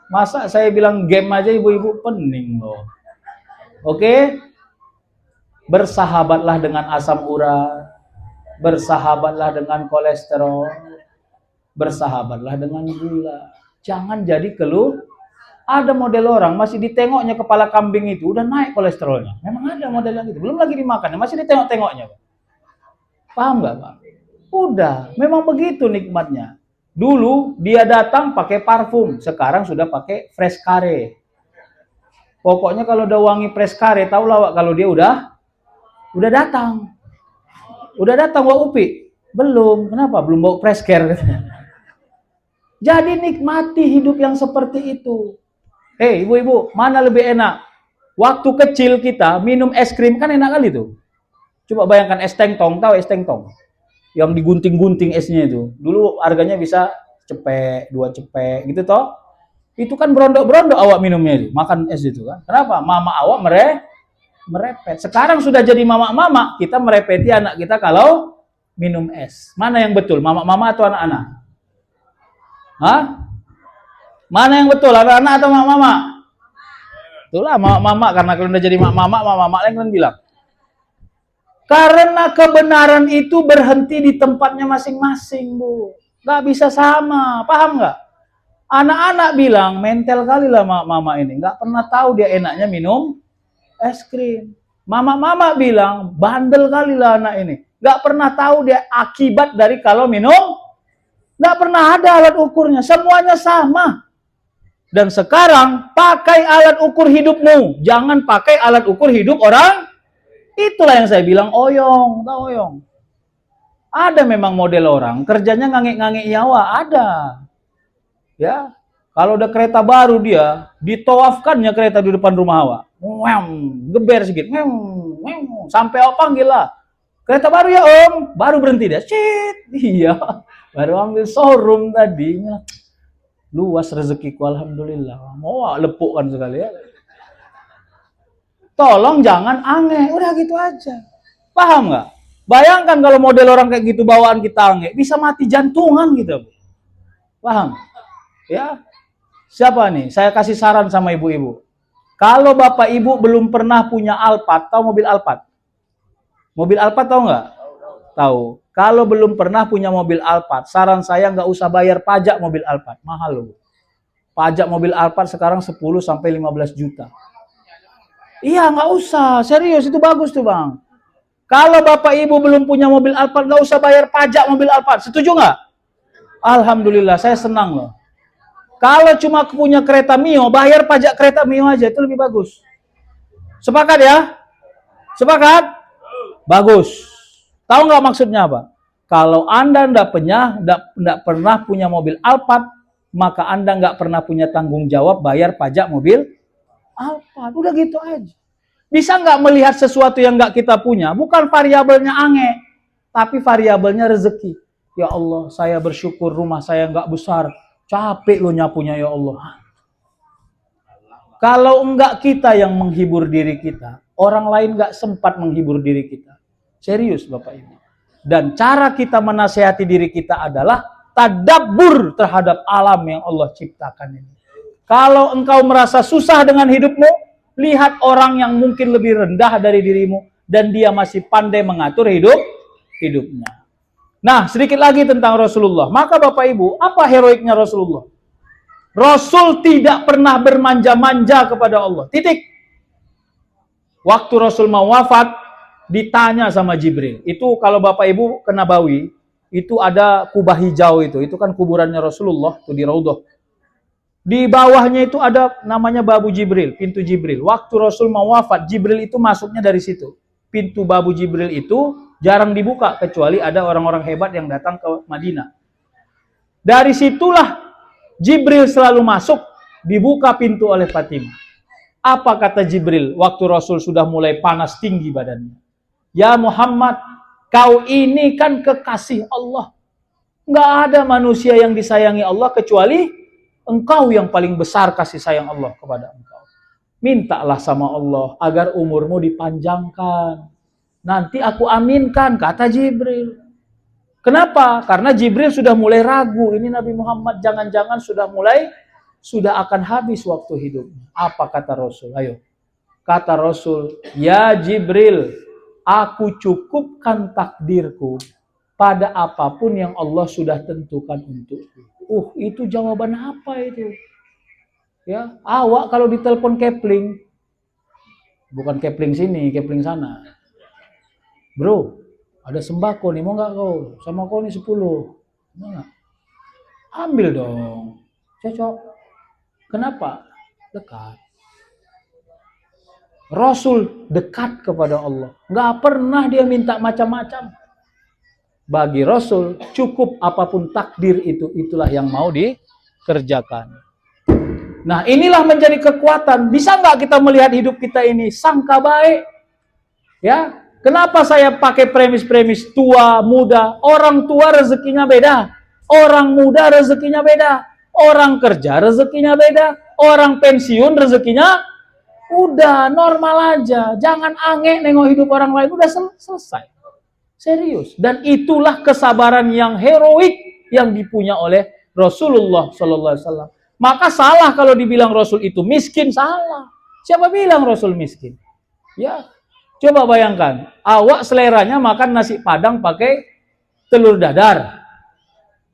Masa saya bilang game aja ibu-ibu pening loh. Oke? Bersahabatlah dengan asam urat, bersahabatlah dengan kolesterol, bersahabatlah dengan gula. Jangan jadi keluh. Ada model orang masih ditengoknya kepala kambing itu udah naik kolesterolnya. Memang ada model yang gitu. Belum lagi dimakan, masih ditengok-tengoknya. Paham nggak Pak? Udah, memang begitu nikmatnya. Dulu dia datang pakai parfum, sekarang sudah pakai fresh care. Pokoknya kalau udah wangi fresh care, tahu lah kalau dia udah datang. Udah datang Wak Upi? Belum. Kenapa? Belum bawa fresh care. Jadi nikmati hidup yang seperti itu. Hei ibu-ibu, mana lebih enak? Waktu kecil kita minum es krim kan enak kali tuh. Coba bayangkan es tengtong, tahu es tengtong? Yang digunting-gunting esnya itu. Dulu harganya bisa cepek, 2 cepek gitu toh. Itu kan berondok-berondok awak minumnya itu, makan es itu kan. Kenapa? Mama awak merepet. Sekarang sudah jadi mama-mama, kita merepeti anak kita kalau minum es. Mana yang betul? Mama-mama atau anak-anak? Hah? Mana yang betul? Anak-anak atau mama-mama? Itulah mama-mama, karena kalau udah jadi mama-mama lain kan bilang. Karena kebenaran itu berhenti di tempatnya masing-masing, Bu. Nggak bisa sama, paham nggak? Anak-anak bilang, mental kali lah mama ini. Nggak pernah tahu dia enaknya minum es krim. Mama-mama bilang, bandel kali lah anak ini. Nggak pernah tahu dia akibat dari kalau minum. Nggak pernah ada alat ukurnya, semuanya sama. Dan sekarang, pakai alat ukur hidupmu. Jangan pakai alat ukur hidup orang. Itulah yang saya bilang oyong, tahu oyong. Ada memang model orang, kerjanya ngangek-ngangek nyawa, ada. Ya, kalau udah kereta baru dia, ditawafkannya kereta di depan rumah awak. Geber sedikit, sampai awak panggil lah. Kereta baru ya om, baru berhenti dia. Cit, iya, baru ambil showroom tadinya. Luas rezekiku, alhamdulillah. Mau lepukkan sekali ya. Tolong jangan aneh, udah gitu aja. Paham nggak? Bayangkan kalau model orang kayak gitu bawaan kita aneh, bisa mati jantungan gitu. Paham? Ya. Siapa nih? Saya kasih saran sama ibu-ibu. Kalau bapak ibu belum pernah punya Alphard, tahu mobil Alphard? Mobil Alphard tahu nggak? Tahu. Kalau belum pernah punya mobil Alphard, saran saya nggak usah bayar pajak mobil Alphard, mahal loh. Pajak mobil Alphard sekarang 10 sampai 15 juta. Iya, nggak usah. Serius, itu bagus tuh bang. Kalau bapak ibu belum punya mobil Alphard, nggak usah bayar pajak mobil Alphard. Setuju nggak? Alhamdulillah, saya senang loh. Kalau cuma punya kereta Mio, bayar pajak kereta Mio aja, itu lebih bagus. Sepakat ya? Sepakat? Bagus. Tahu nggak maksudnya apa? Kalau Anda nggak pernah punya mobil Alphard, maka Anda nggak pernah punya tanggung jawab bayar pajak mobil Alphard. Udah gitu aja. Bisa nggak melihat sesuatu yang nggak kita punya? Bukan variabelnya ange, tapi variabelnya rezeki. Ya Allah, saya bersyukur rumah saya nggak besar. Capek lo nyapunya ya Allah. Kalau enggak kita yang menghibur diri kita, orang lain nggak sempat menghibur diri kita. Serius Bapak Ibu. Dan cara kita menasehati diri kita adalah tadabbur terhadap alam yang Allah ciptakan ini. Kalau engkau merasa susah dengan hidupmu, lihat orang yang mungkin lebih rendah dari dirimu dan dia masih pandai mengatur hidupnya. Nah, sedikit lagi tentang Rasulullah. Maka Bapak Ibu, apa heroiknya Rasulullah? Rasul tidak pernah bermanja-manja kepada Allah. Titik. Waktu Rasul mau wafat, ditanya sama Jibril. Itu kalau Bapak Ibu ke Nabawi, itu ada kubah hijau itu. Itu kan kuburannya Rasulullah, itu di Raudhah. Di bawahnya itu ada namanya Babu Jibril, pintu Jibril. Waktu Rasul mau wafat, Jibril itu masuknya dari situ. Pintu Babu Jibril itu jarang dibuka, kecuali ada orang-orang hebat yang datang ke Madinah. Dari situlah Jibril selalu masuk, dibuka pintu oleh Fatimah. Apa kata Jibril waktu Rasul sudah mulai panas tinggi badannya? Ya Muhammad, kau ini kan kekasih Allah. Nggak ada manusia yang disayangi Allah kecuali engkau yang paling besar kasih sayang Allah kepada engkau. Mintalah sama Allah agar umurmu dipanjangkan. Nanti aku aminkan, kata Jibril. Kenapa? Karena Jibril sudah mulai ragu. Ini Nabi Muhammad jangan-jangan sudah akan habis waktu hidupnya. Apa kata Rasul? Ayo. Kata Rasul, ya Jibril, aku cukupkan takdirku pada apapun yang Allah sudah tentukan untukku. Itu jawaban apa itu? Ya, awak kalau ditelepon Kepling, bukan Kepling sini, Kepling sana. Bro, ada sembako nih, mau nggak kau? Sama kau nih 10. Mau nggak? Ambil dong. Cocok. Kenapa? Dekat. Rasul dekat kepada Allah. Nggak pernah dia minta macam-macam. Bagi Rasul, cukup apapun takdir itu, itulah yang mau dikerjakan. Nah, inilah menjadi kekuatan. Bisa nggak kita melihat hidup kita ini sangka baik? Ya, kenapa saya pakai premis-premis tua, muda? Orang tua rezekinya beda. Orang muda rezekinya beda. Orang kerja rezekinya beda. Orang pensiun rezekinya udah normal aja. Jangan aneh nengok hidup orang lain. Udah selesai. Serius. Dan itulah kesabaran yang heroik yang dipunya oleh Rasulullah SAW. Maka salah kalau dibilang Rasul itu miskin, salah. Siapa bilang Rasul miskin? Ya, coba bayangkan, awak seleranya makan nasi padang pakai telur dadar.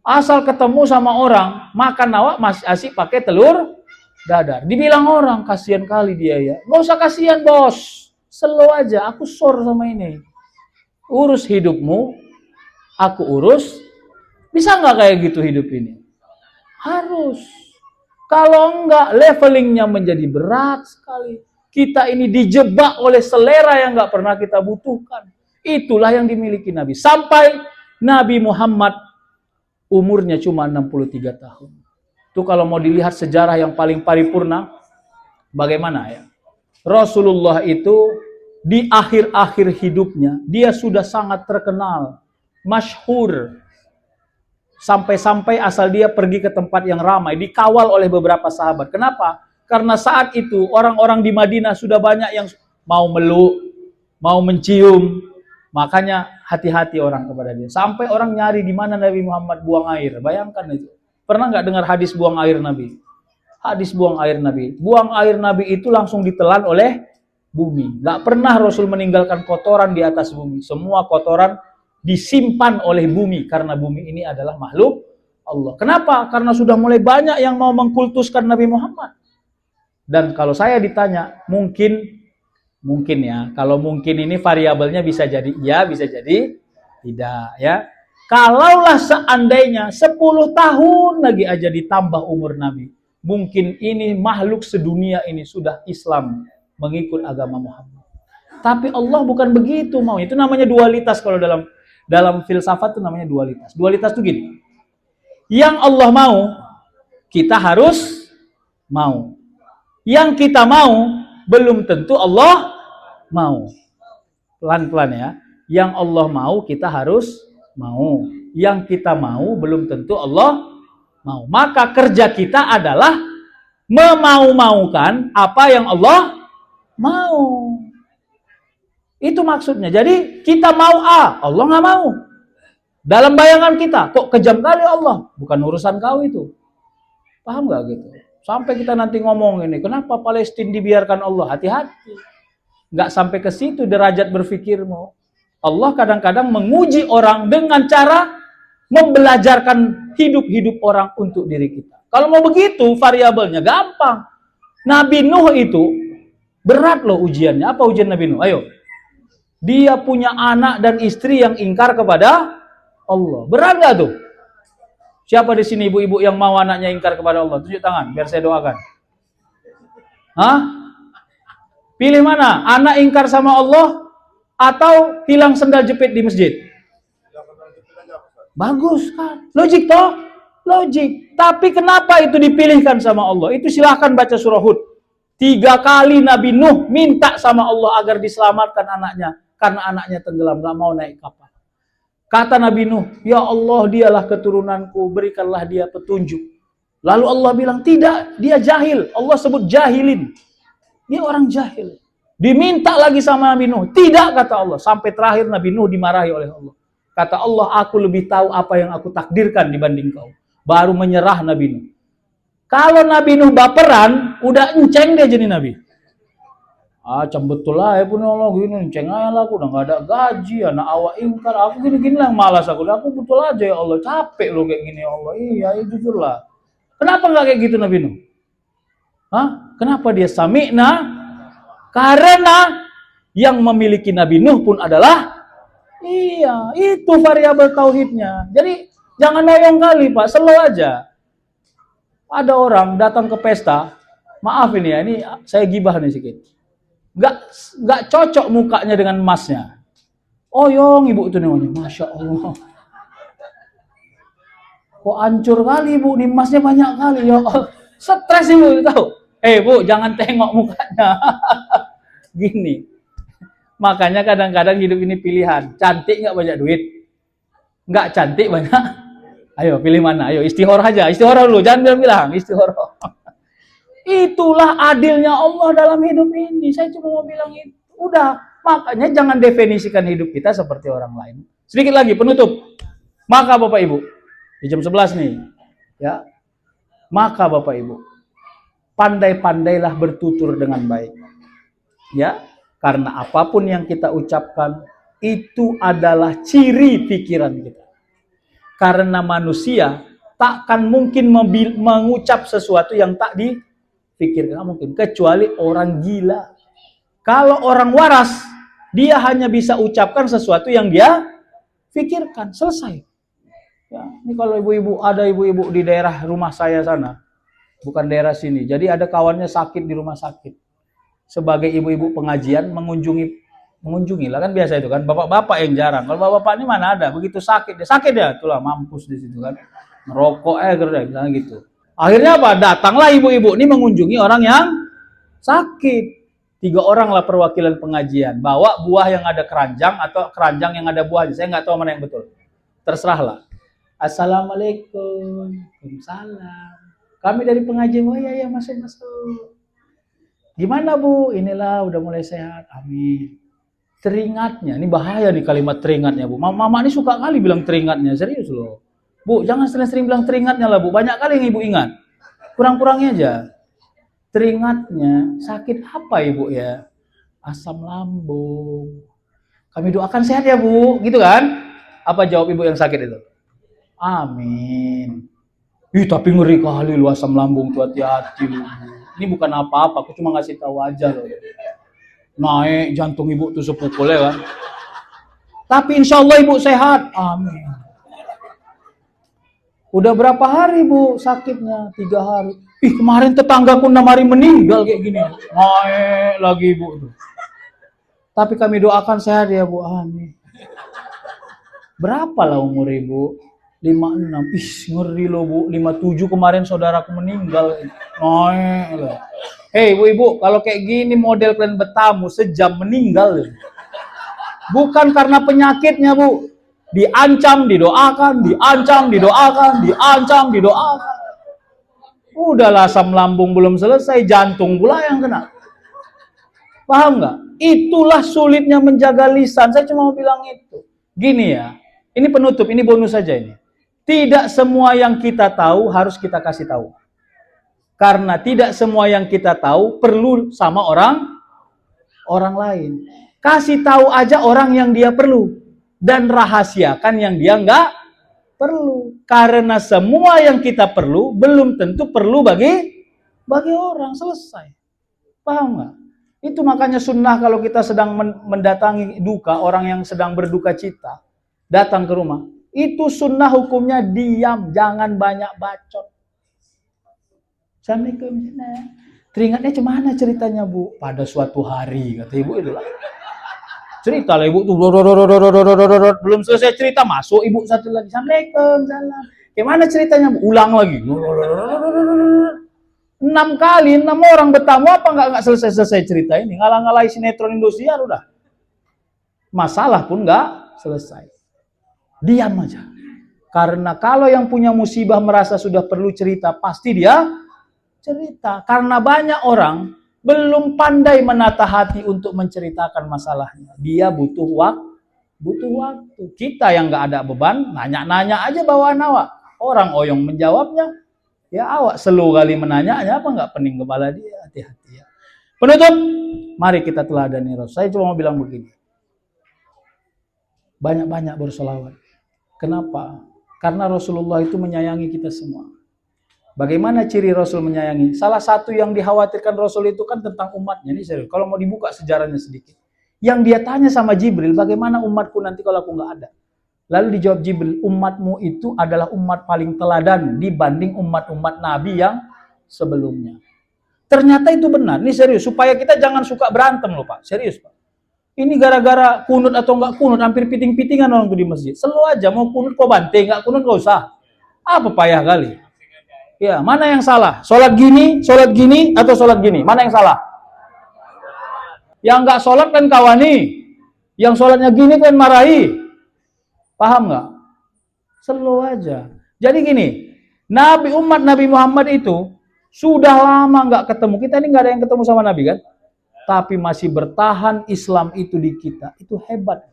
Asal ketemu sama orang, makan awak masih asik pakai telur dadar. Dibilang orang, kasihan kali dia ya. Nggak usah kasihan bos, slow aja, aku sor sama ini. Urus hidupmu, aku urus. Bisa nggak kayak gitu hidup ini? Harus. Kalau enggak, levelingnya menjadi berat sekali. Kita ini dijebak oleh selera yang nggak pernah kita butuhkan. Itulah yang dimiliki Nabi. Sampai Nabi Muhammad umurnya cuma 63 tahun. Itu kalau mau dilihat sejarah yang paling paripurna, bagaimana ya? Rasulullah itu di akhir-akhir hidupnya, dia sudah sangat terkenal, masyhur. Sampai-sampai asal dia pergi ke tempat yang ramai, dikawal oleh beberapa sahabat. Kenapa? Karena saat itu orang-orang di Madinah sudah banyak yang mau meluk, mau mencium. Makanya hati-hati orang kepada dia. Sampai orang nyari di mana Nabi Muhammad buang air. Bayangkan itu. Pernah nggak dengar hadis buang air Nabi? Hadis buang air Nabi. Buang air Nabi itu langsung ditelan oleh bumi. Nggak pernah Rasul meninggalkan kotoran di atas bumi. Semua kotoran disimpan oleh bumi, karena bumi ini adalah makhluk Allah. Kenapa? Karena sudah mulai banyak yang mau mengkultuskan Nabi Muhammad. Dan kalau saya ditanya, mungkin ya, kalau mungkin ini variabelnya bisa jadi iya, bisa jadi tidak ya. Kalaulah seandainya 10 tahun lagi aja ditambah umur Nabi, mungkin ini makhluk sedunia ini sudah Islam, mengikut agama Muhammad. Tapi Allah bukan begitu mau. Itu namanya dualitas kalau dalam filsafat itu namanya dualitas. Dualitas itu gini. Yang Allah mau, kita harus mau. Yang kita mau, belum tentu Allah mau. Pelan-pelan ya. Yang Allah mau, kita harus mau. Yang kita mau, belum tentu Allah mau. Maka kerja kita adalah memau-maukan apa yang Allah mau. Itu maksudnya. Jadi kita mau A, Allah nggak mau. Dalam bayangan kita, kok kejam kali Allah. Bukan urusan kau itu. Paham nggak gitu? Sampai kita nanti ngomong ini, kenapa Palestina dibiarkan Allah? Hati-hati. Nggak sampai ke situ derajat berpikirmu. Allah kadang-kadang menguji orang dengan cara membelajarkan hidup-hidup orang untuk diri kita. Kalau mau begitu, variabelnya gampang. Nabi Nuh itu berat loh ujiannya. Apa ujian Nabi Nuh? Ayo. Dia punya anak dan istri yang ingkar kepada Allah. Berat nggak tuh? Siapa di sini ibu-ibu yang mau anaknya ingkar kepada Allah? Tunjuk tangan, biar saya doakan. Hah? Pilih mana? Anak ingkar sama Allah atau hilang sendal jepit di masjid? Bagus kan? Logik toh? Logik. Tapi kenapa itu dipilihkan sama Allah? Itu silahkan baca surah Hud. 3 kali Nabi Nuh minta sama Allah agar diselamatkan anaknya. Karena anaknya tenggelam, gak mau naik kapal. Kata Nabi Nuh, ya Allah dialah keturunanku, berikanlah dia petunjuk. Lalu Allah bilang, tidak, dia jahil. Allah sebut jahilin. Dia orang jahil. Diminta lagi sama Nabi Nuh. Tidak, kata Allah. Sampai terakhir Nabi Nuh dimarahi oleh Allah. Kata Allah, aku lebih tahu apa yang aku takdirkan dibanding kau. Baru menyerah Nabi Nuh. Kalau Nabi Nuh baperan, udah enceng dia jadi Nabi. Betul lah ya pun Allah gini, enceng aja lah, aku udah gak ada gaji, anak awak ingkar, aku gini-gini lah yang malas aku betul aja ya Allah, capek lo kayak gini ya Allah, iya jujur lah. Kenapa gak kayak gitu Nabi Nuh? Kenapa dia sami'na? Karena yang memiliki Nabi Nuh pun adalah itu variabel tauhidnya. Jadi jangan noyong kali Pak, slow aja. Ada orang datang ke pesta, maaf ini ya, ini saya gibah nih sedikit. Gak cocok mukanya dengan emasnya. Oh yong ibu itu namanya, Masya Allah. Kok hancur kali ibu, nih emasnya banyak kali ya. Stres ibu tahu. Bu jangan tengok mukanya. Gini. Makanya kadang-kadang hidup ini pilihan. Cantik nggak banyak duit? Nggak cantik banyak. Ayo pilih mana? Ayo istihoroh aja. Istihoroh dulu. Jangan bilang istihoroh. Itulah adilnya Allah dalam hidup ini. Saya cuma mau bilang itu. Udah. Makanya jangan definisikan hidup kita seperti orang lain. Sedikit lagi penutup. Maka Bapak Ibu. Di jam 11 nih. Ya. Maka Bapak Ibu. Pandai-pandailah bertutur dengan baik. Ya. Karena apapun yang kita ucapkan. Itu adalah ciri pikiran kita. Karena manusia takkan mungkin mengucap sesuatu yang tak dipikirkan mungkin. Kecuali orang gila. Kalau orang waras, dia hanya bisa ucapkan sesuatu yang dia pikirkan. Selesai. Ya, ini kalau ada ibu-ibu di daerah rumah saya sana. Bukan daerah sini. Jadi ada kawannya sakit di rumah sakit. Sebagai ibu-ibu pengajian mengunjungi lah kan biasa itu kan bapak-bapak yang jarang. Kalau bapak-bapak ini mana ada begitu sakit dia itulah mampus di situ kan merokok misalnya gitu. Akhirnya apa? Datanglah ibu-ibu ini mengunjungi orang yang sakit. 3 orang lah perwakilan pengajian bawa buah yang ada keranjang atau keranjang yang ada buahnya. Saya nggak tahu mana yang betul. Terserahlah. Assalamualaikum. Waalaikumsalam. Kami dari pengajian. Oh iya masuk. Gimana Bu? Inilah udah mulai sehat. Amin. Teringatnya, ini bahaya nih kalimat teringatnya Bu. Mama ini suka kali bilang teringatnya, serius loh. Bu, jangan sering-sering bilang teringatnya lah Bu. Banyak kali yang Ibu ingat. Kurang-kurangnya aja. Teringatnya, sakit apa Ibu ya? Asam lambung. Kami doakan sehat ya Bu, gitu kan? Apa jawab Ibu yang sakit itu? Amin. Tapi ngeri kali lu asam lambung tuh, hati-hati lu. Ini bukan apa-apa, aku cuma ngasih tahu aja loh. Naik jantung Ibu tuh sepukul ya kan. Tapi insya Allah Ibu sehat. Amin. Udah berapa hari Bu sakitnya? 3 hari. Kemarin tetanggaku 6 hari meninggal kayak gini. Naik lagi Ibu tuh. Tapi kami doakan sehat ya Bu. Amin. Berapa lah umur Ibu? 56. Ih, ngeri loh Bu. 57 kemarin saudaraku meninggal. Noel. Hei Bu, kalau kayak gini model kalian bertamu sejam meninggal. Bukan karena penyakitnya Bu. Diancam, didoakan, diancam, didoakan, diancam, didoakan. Udahlah asam lambung belum selesai, jantung pula yang kena. Paham nggak? Itulah sulitnya menjaga lisan. Saya cuma mau bilang itu. Gini ya, ini penutup, ini bonus saja ini. Tidak semua yang kita tahu harus kita kasih tahu. Karena tidak semua yang kita tahu perlu sama orang lain. Kasih tahu aja orang yang dia perlu. Dan rahasiakan yang dia nggak perlu. Karena semua yang kita perlu belum tentu perlu bagi orang. Selesai. Paham nggak? Itu makanya sunnah kalau kita sedang mendatangi duka, orang yang sedang berduka cita, datang ke rumah. Itu sunnah hukumnya diam, jangan banyak bacot. Assalamualaikum. Teringatnya cemana ceritanya Bu? Pada suatu hari, kata ibu itu lah. Cerita lah ibu tuh, belum selesai cerita masuk ibu satu lagi. Assalamualaikum, salam. Gimana ceritanya Bu? Ulang lagi. 6 kali, 6 orang bertamu apa nggak selesai cerita ini. Ngalah-ngalahi sinetron Indosiar udah. Masalah pun nggak selesai. Diam aja. Karena kalau yang punya musibah merasa sudah perlu cerita, pasti dia cerita. Karena banyak orang belum pandai menata hati untuk menceritakan masalahnya. Dia butuh waktu. Kita yang nggak ada beban, nanya-nanya aja bawaan awak. Orang oyong menjawabnya, ya awak selalu kali menanyanya, apa nggak pening kepala dia. Hati-hati ya. Penutup, mari kita teladani Rasul. Saya cuma mau bilang begini. Banyak-banyak bersolawat. Kenapa? Karena Rasulullah itu menyayangi kita semua. Bagaimana ciri Rasul menyayangi? Salah satu yang dikhawatirkan Rasul itu kan tentang umatnya. Ini serius. Kalau mau dibuka sejarahnya sedikit. Yang dia tanya sama Jibril, bagaimana umatku nanti kalau aku nggak ada? Lalu dijawab Jibril, umatmu itu adalah umat paling teladan dibanding umat-umat Nabi yang sebelumnya. Ternyata itu benar. Ini serius. Supaya kita jangan suka berantem loh Pak. Serius Pak. Ini gara-gara kunut atau nggak kunut, hampir piting-pitingan orang tuh di masjid. Selalu aja mau kunut kok banting, nggak kunut nggak usah. Apa payah kali? Ya, mana yang salah? Sholat gini atau sholat gini? Mana yang salah? Yang nggak sholat kan kawani, yang sholatnya gini kan marahi. Paham nggak? Slow aja. Jadi gini, umat Nabi Muhammad itu sudah lama nggak ketemu. Kita ini nggak ada yang ketemu sama Nabi kan? Tapi masih bertahan Islam itu di kita. Itu hebat.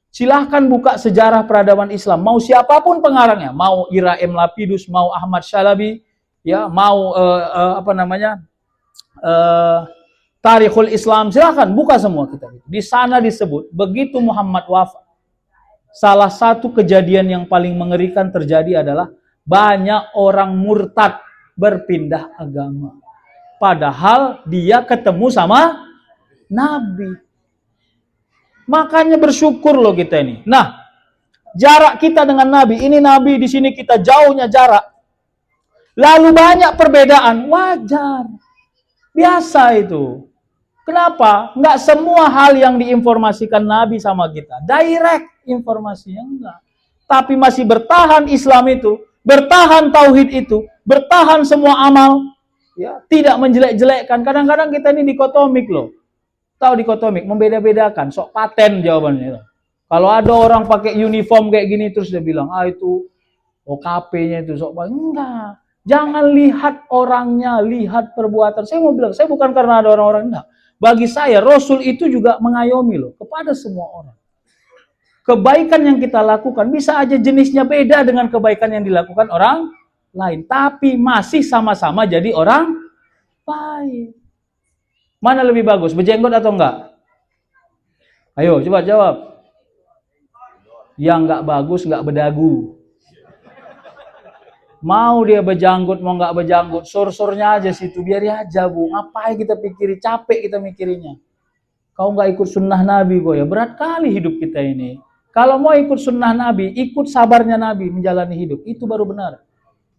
Silahkan buka sejarah peradaban Islam. Mau siapapun pengarangnya, mau Ira M. Lapidus, mau Ahmad Syalabi, ya, mau Tarikhul Islam, silahkan buka semua kita. Di sana disebut begitu Muhammad wafat. Salah satu kejadian yang paling mengerikan terjadi adalah banyak orang murtad berpindah agama. Padahal dia ketemu sama Nabi. Makanya bersyukur loh kita ini. Nah, jarak kita dengan Nabi, ini Nabi di sini kita jauhnya jarak. Lalu banyak perbedaan, wajar. Biasa itu. Kenapa? Enggak semua hal yang diinformasikan Nabi sama kita. Direct informasinya enggak. Tapi masih bertahan Islam itu, bertahan tauhid itu, bertahan semua amal. Ya, tidak menjelek-jelekkan. Kadang-kadang kita ini dikotomik loh. Tahu dikotomik, membeda-bedakan, sok paten jawabannya. Kalau ada orang pakai uniform kayak gini terus dia bilang, itu OKP-nya itu sok paten. Enggak. Jangan lihat orangnya, lihat perbuatan. Saya mau bilang, saya bukan karena ada orang-orang, enggak. Bagi saya, Rasul itu juga mengayomi loh kepada semua orang. Kebaikan yang kita lakukan bisa aja jenisnya beda dengan kebaikan yang dilakukan orang lain, tapi masih sama-sama jadi orang baik. Mana lebih bagus, berjenggot atau enggak? Ayo, coba jawab. Yang enggak bagus, enggak berdagu. Mau dia berjanggut, mau enggak berjanggut, sur-surnya aja situ, biar aja Bu. Ngapain kita pikirin, capek kita mikirinnya. Kau enggak ikut sunnah Nabi kok ya, berat kali hidup kita ini. Kalau mau ikut sunnah Nabi, ikut sabarnya Nabi menjalani hidup, itu baru benar.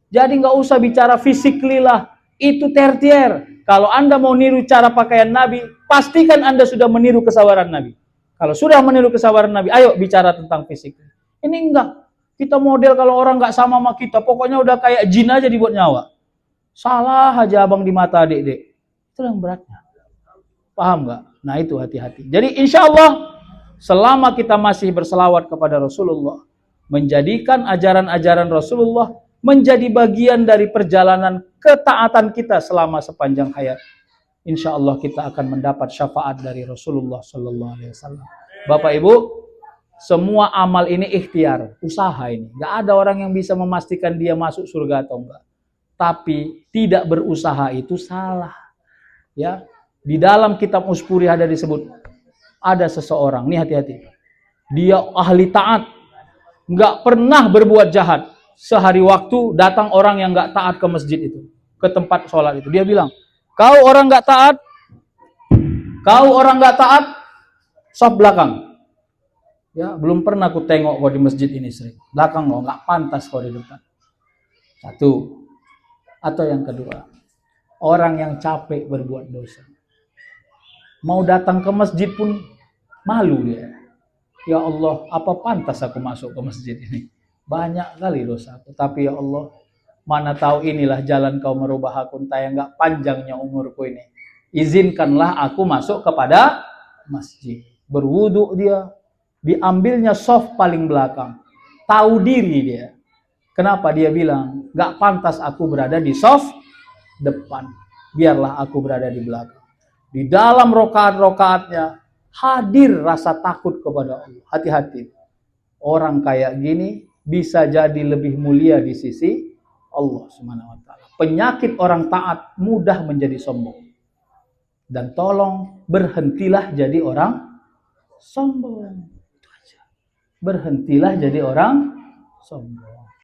Jadi enggak usah bicara physically lah, itu tertier. Kalau Anda mau niru cara pakaian Nabi, pastikan Anda sudah meniru kesabaran Nabi. Kalau sudah meniru kesabaran Nabi, ayo bicara tentang fisik. Ini enggak. Kita model kalau orang enggak sama kita, pokoknya udah kayak jin aja dibuat nyawa. Salah aja abang di mata adik-adik. Itu yang beratnya. Paham enggak? Nah itu hati-hati. Jadi insya Allah, selama kita masih berselawat kepada Rasulullah, menjadikan ajaran-ajaran Rasulullah menjadi bagian dari perjalanan ketaatan kita selama sepanjang hayat. Insya Allah kita akan mendapat syafaat dari Rasulullah Sallallahu Alaihi Wasallam. Bapak Ibu, semua amal ini ikhtiar, usaha ini. Gak ada orang yang bisa memastikan dia masuk surga atau enggak. Tapi tidak berusaha itu salah. Ya, di dalam kitab Uspuri ada disebut, ada seseorang, nih hati-hati. Dia ahli taat, nggak pernah berbuat jahat. Sehari waktu datang orang yang nggak taat ke masjid itu, ke tempat sholat itu. Dia bilang, kau orang nggak taat, saf belakang. Ya, belum pernah aku tengok kau di masjid ini sering. Belakang lo, nggak pantas kau di depan. Satu. Atau yang kedua, orang yang capek berbuat dosa. Mau datang ke masjid pun malu dia. Ya Allah, apa pantas aku masuk ke masjid ini? Banyak kali dosa aku. Tapi ya Allah, mana tahu inilah jalan kau merubah aku. Entah yang gak panjangnya umurku ini. Izinkanlah aku masuk kepada masjid. Berwudu dia. Diambilnya soft paling belakang. Tahu diri dia. Kenapa dia bilang, gak pantas aku berada di soft depan. Biarlah aku berada di belakang. Di dalam rokaat-rokaatnya, hadir rasa takut kepada Allah. Hati-hati. Orang kayak gini bisa jadi lebih mulia di sisi Allah Subhanahu wa taala. Penyakit orang taat mudah menjadi sombong. Dan tolong berhentilah jadi orang sombong. Itu aja. Berhentilah jadi orang sombong.